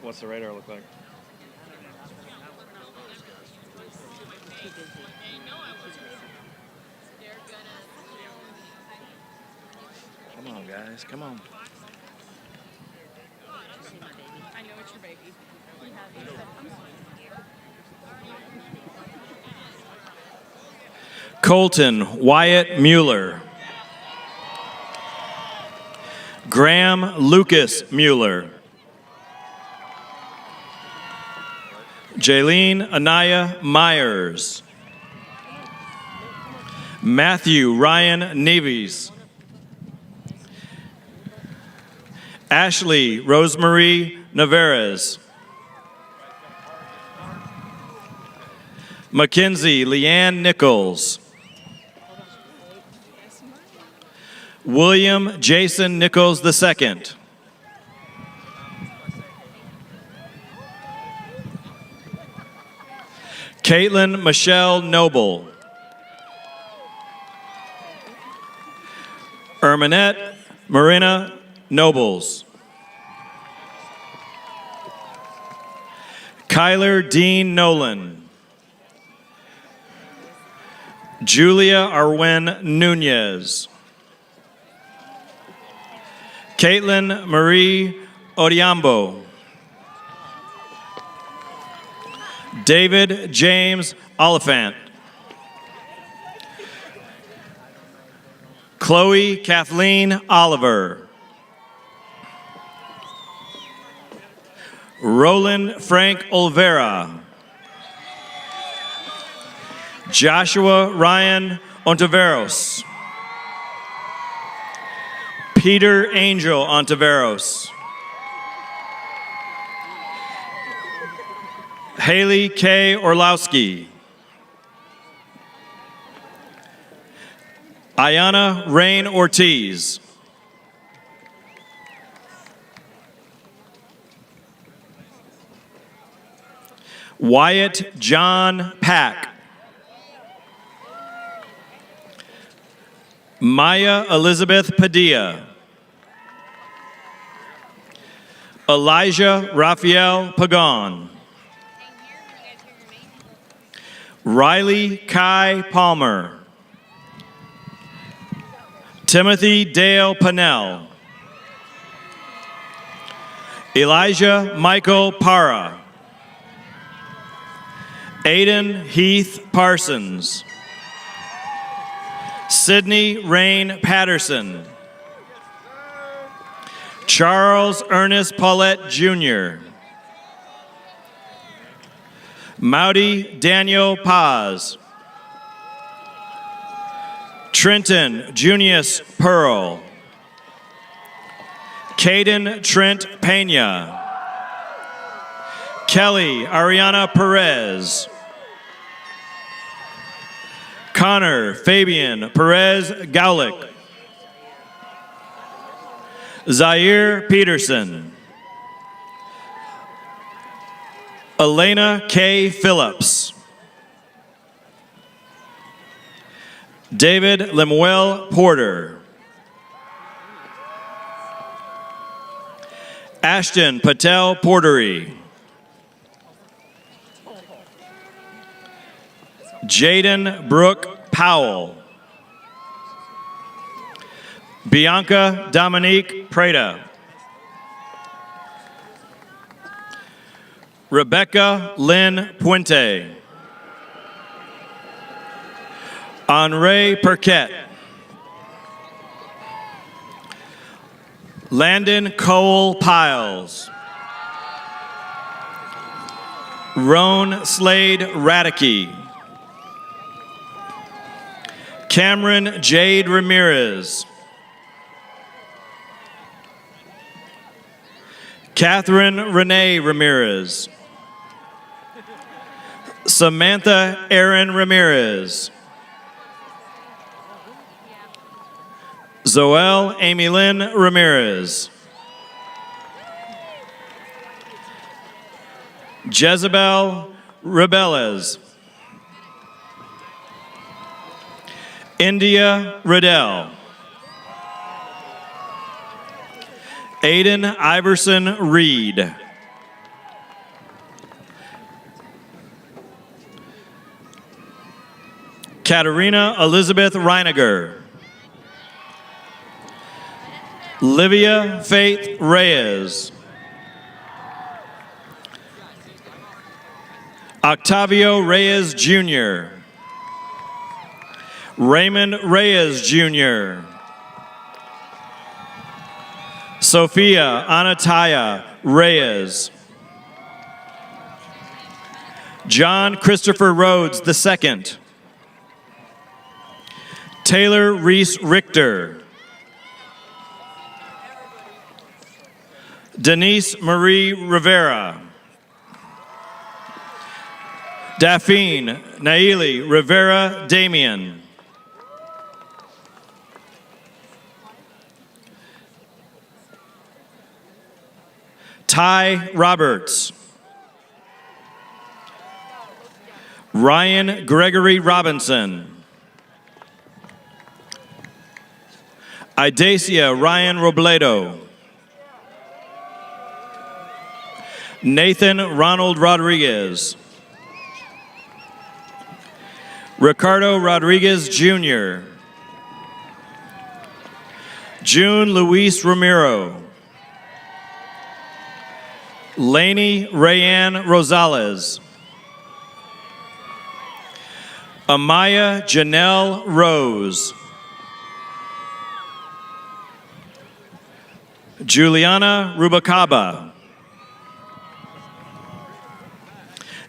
What's the radar look like? Come on, guys, come on. I know it's your baby. Colton Wyatt Mueller. Graham Lucas Mueller. Jaylene Anaya Myers. Matthew Ryan Navies. Ashley Rosemarie Navarez. Mackenzie Leanne Nichols. William Jason Nichols II. Caitlin Michelle Noble. Erminette Marina Nobles. Kyler Dean Nolan. Julia Arwen Nunez. Caitlin Marie Odiambo. David James Oliphant. Chloe Kathleen Oliver. Roland Frank Olvera. Joshua Ryan Ontiveros. Peter Angel Ontiveros. Haley K. Orlowski. Ayana Rain Ortiz. Wyatt John Pack. Maya Elizabeth Padilla. Elijah Raphael Pagan. Riley Kai Palmer. Timothy Dale Pannell. Elijah Michael Para. Aiden Heath Parsons. Sydney Rain Patterson. Charles Ernest Paulette Jr. Maudy Daniel Paz. Trenton Junius Pearl. Caden Trent Pena. Kelly Ariana Perez. Connor Fabian Perez Gaulick. Zaire Peterson. Elena K. Phillips. David Lemuel Porter. Ashton Patel Portery. Jaden Brooke Powell. Bianca Dominique Prada. Rebecca Lynn Puente. Henri Perquette. Landon Cole Piles. Roan Slade Radicke. Cameron Jade Ramirez. Catherine Renee Ramirez. Samantha Erin Ramirez. Zoel Amy Lynn Ramirez. Jezebel Rebelez. India Riddell. Aiden Iverson Reed. Katarina Elizabeth Reiniger. Livia Faith Reyes. Octavio Reyes Jr. Raymond Reyes Jr. Sophia Anataya Reyes. John Christopher Rhodes II. Taylor Reese Richter. Denise Marie Rivera. Daphne Naili Rivera Damian. Ty Roberts. Ryan Gregory Robinson. Idacia Ryan Robledo. Nathan Ronald Rodriguez. Ricardo Rodriguez Jr. June Luis Ramiro. Lainey Rayanne Rosales. Amaya Janelle Rose. Juliana Rubacaba.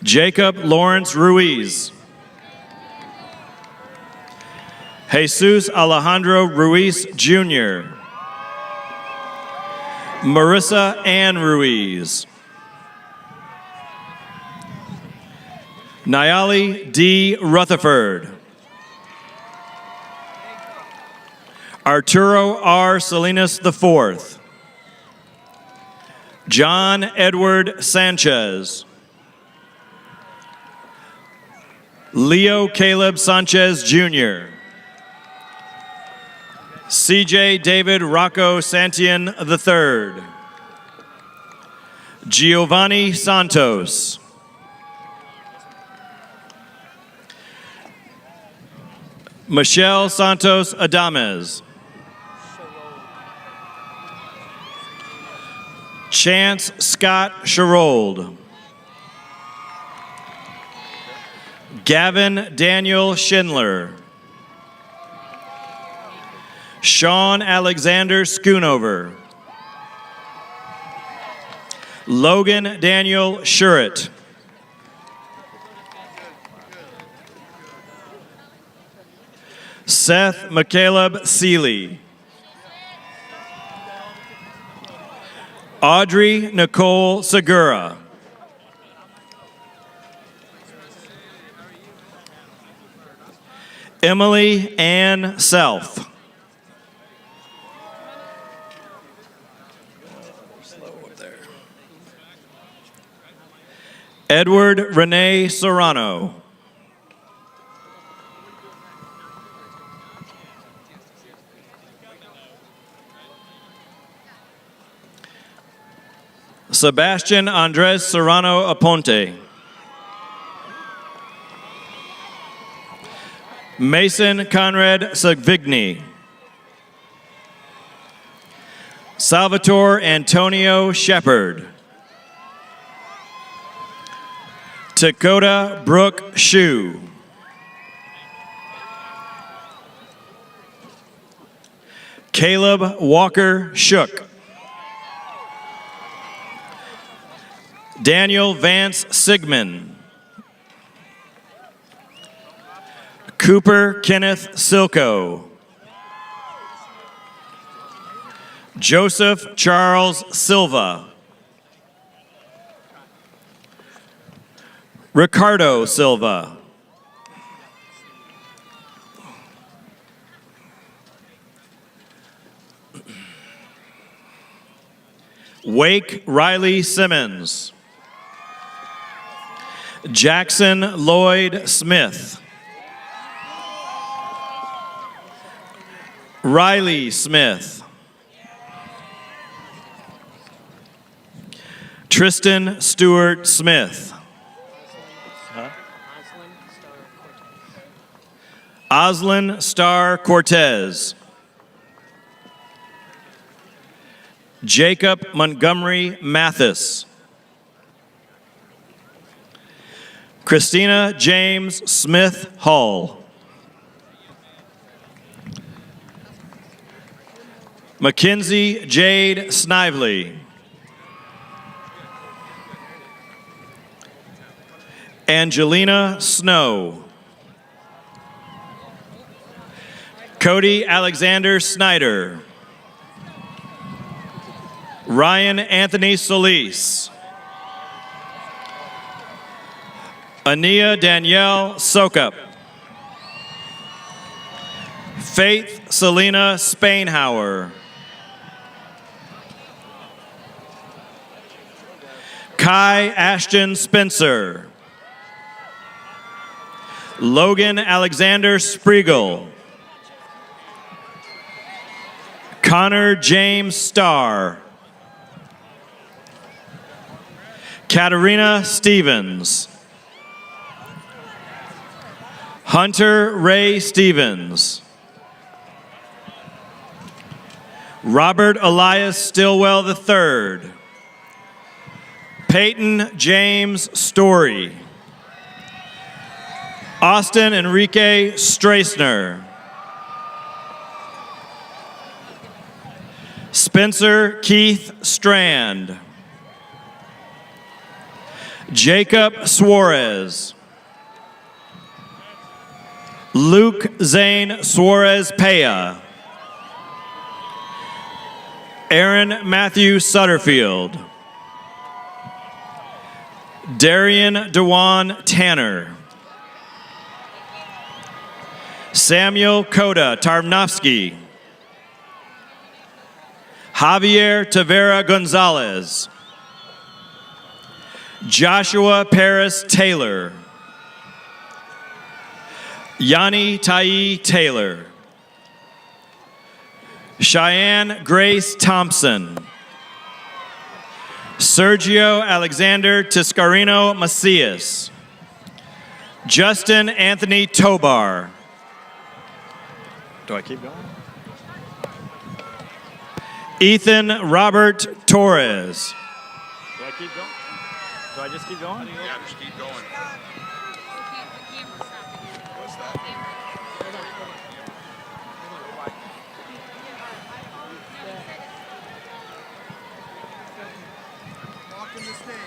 Jacob Lawrence Ruiz. Jesus Alejandro Ruiz Jr. Marissa Ann Ruiz. Nayali D. Rutherford. Arturo R. Salinas IV. John Edward Sanchez. Leo Caleb Sanchez Jr. CJ David Rocco Santian III. Giovanni Santos. Michelle Santos Adames. Chance Scott Sharold. Gavin Daniel Schindler. Sean Alexander Schoonover. Logan Daniel Shuret. Seth McCaleb Seeley. Audrey Nicole Segura. Emily Ann Self. Edward Renee Serrano. Sebastian Andres Serrano Aponte. Mason Conrad Savigny. Salvatore Antonio Shepard. Dakota Brooke Shue. Caleb Walker Shook. Daniel Vance Sigmund. Cooper Kenneth Silko. Joseph Charles Silva. Ricardo Silva. Wake Riley Simmons. Jackson Lloyd Smith. Riley Smith. Tristan Stewart Smith. Oslin Star Cortez. Jacob Montgomery Mathis. Christina James Smith Hall. Mackenzie Jade Snively. Angelina Snow. Cody Alexander Snyder. Ryan Anthony Solis. Ania Danielle Sokup. Faith Selena Spainhauer. Kai Ashton Spencer. Logan Alexander Spriegel. Connor James Starr. Katarina Stevens. Hunter Ray Stevens. Robert Elias Stillwell III. Peyton James Story. Austin Enrique Strassner. Spencer Keith Strand. Jacob Suarez. Luke Zane Suarez Paya. Aaron Matthew Sutterfield. Darian Dewan Tanner. Samuel Koda Tarnowski. Javier Tavera Gonzalez. Joshua Paris Taylor. Yanni Tai Taylor. Cheyenne Grace Thompson. Sergio Alexander Tiscarino Macias. Justin Anthony Tobar. Do I keep going? Ethan Robert Torres. Do I keep going? Do I just keep going? Yeah, just keep going. What's that? Walking the stage.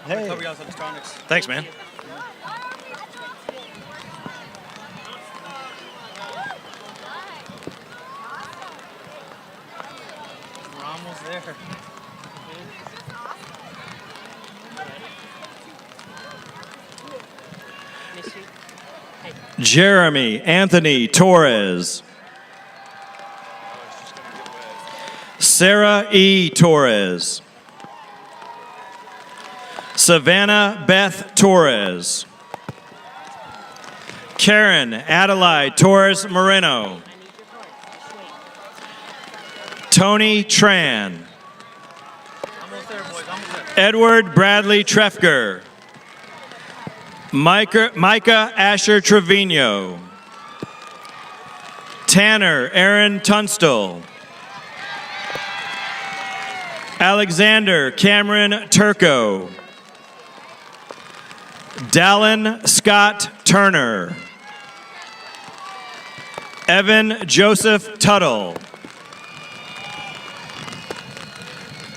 Hey. Thanks, man. We're almost there. Jeremy Anthony Torres. Sarah E. Torres. Savannah Beth Torres. Karen Adelaide Torres Moreno. Tony Tran. Edward Bradley Trefker. Micah Asher Trevino. Tanner Aaron Tunstall. Alexander Cameron Turco. Dallin Scott Turner. Evan Joseph Tuttle.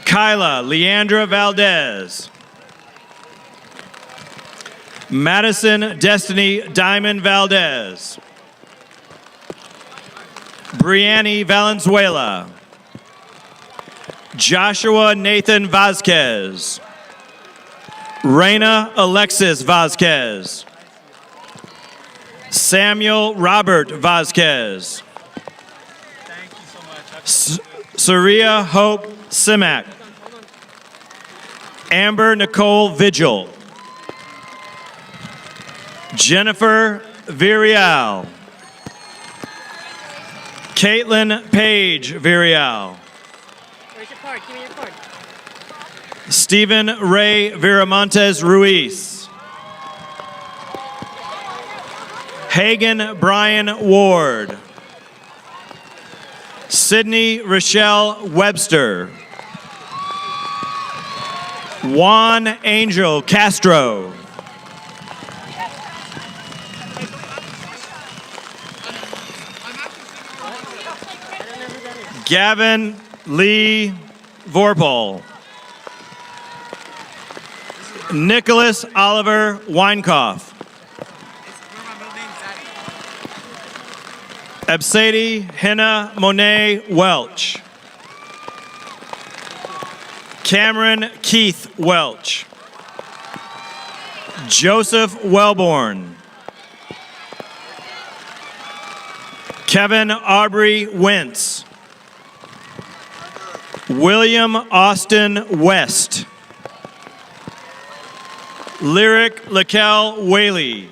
Kyla Leandra Valdez. Madison Destiny Diamond Valdez. Brianni Valenzuela. Joshua Nathan Vasquez. Reina Alexis Vasquez. Samuel Robert Vasquez. Saria Hope Simak. Amber Nicole Vigil. Jennifer Virial. Caitlin Page Virial. Where's your card? Give me your card. Stephen Ray Viramontes Ruiz. Hagan Brian Ward. Sydney Rochelle Webster. Juan Angel Castro. Gavin Lee Vorpal. Nicholas Oliver Weinkoff. Absady Henna Monet Welch. Cameron Keith Welch. Joseph Wellborn. Kevin Aubrey Wentz. William Austin West. Lyric Lakel Whaley.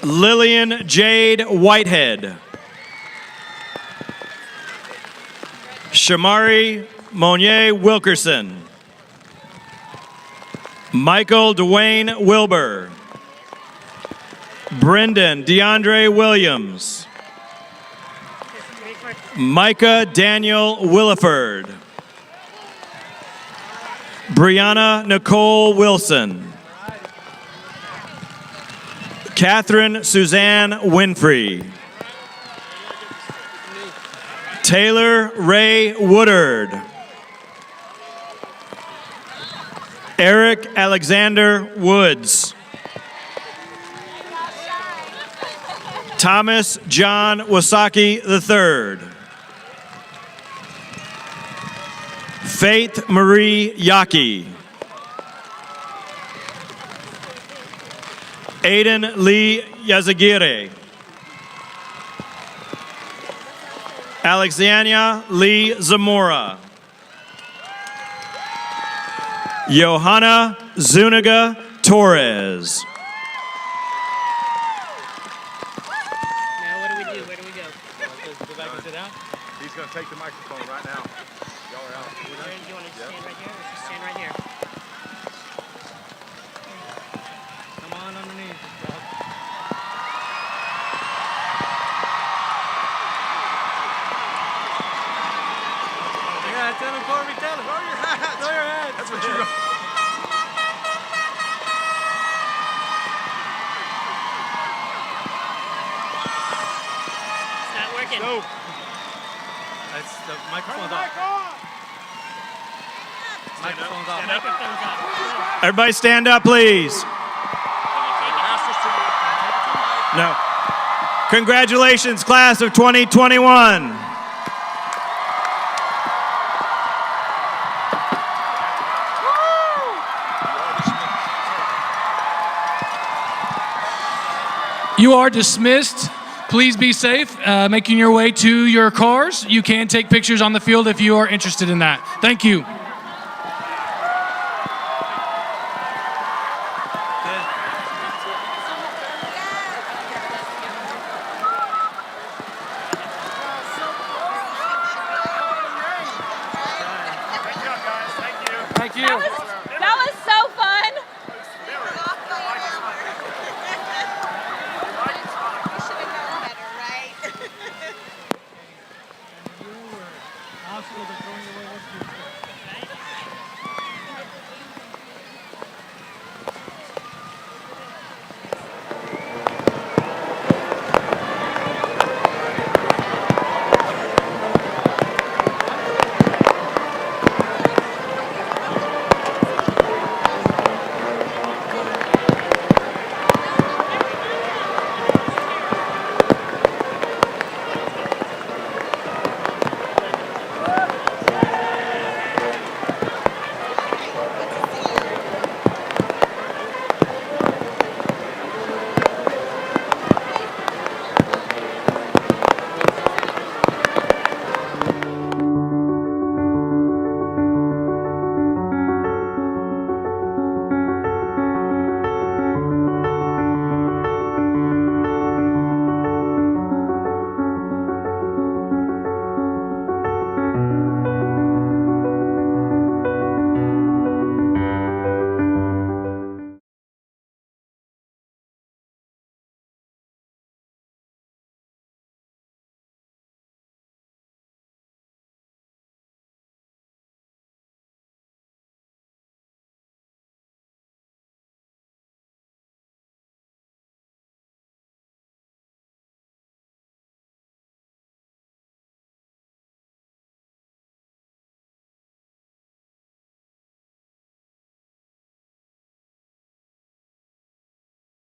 Lillian Jade Whitehead. Shamari Monier Wilkerson. Michael Dwayne Wilbur. Brendan DeAndre Williams. Micah Daniel Williford. Brianna Nicole Wilson. Catherine Suzanne Winfrey. Taylor Ray Woodard. Eric Alexander Woods. Thomas John Wasaki III. Faith Marie Yaki. Aiden Lee Yazagire. Alexandria Lee Zamora. Johanna Zuniga Torres. Now what do we do? Where do we go? I can sit down? He's going to take the microphone right now. Y'all are out. Do you want to stand right here? Let's just stand right here. Come on underneath. Yeah, tell him, Corby, tell him. Throw your hats. Throw your hats. That's what you're going to... It's not working. No. It's the microphone's off. Microphone's off. Microphone's off. Everybody stand up, please. No. Congratulations, class of 2021. You are dismissed. Please be safe, making your way to your cars. You can take pictures on the field if you are interested in that. Thank you. Thank you.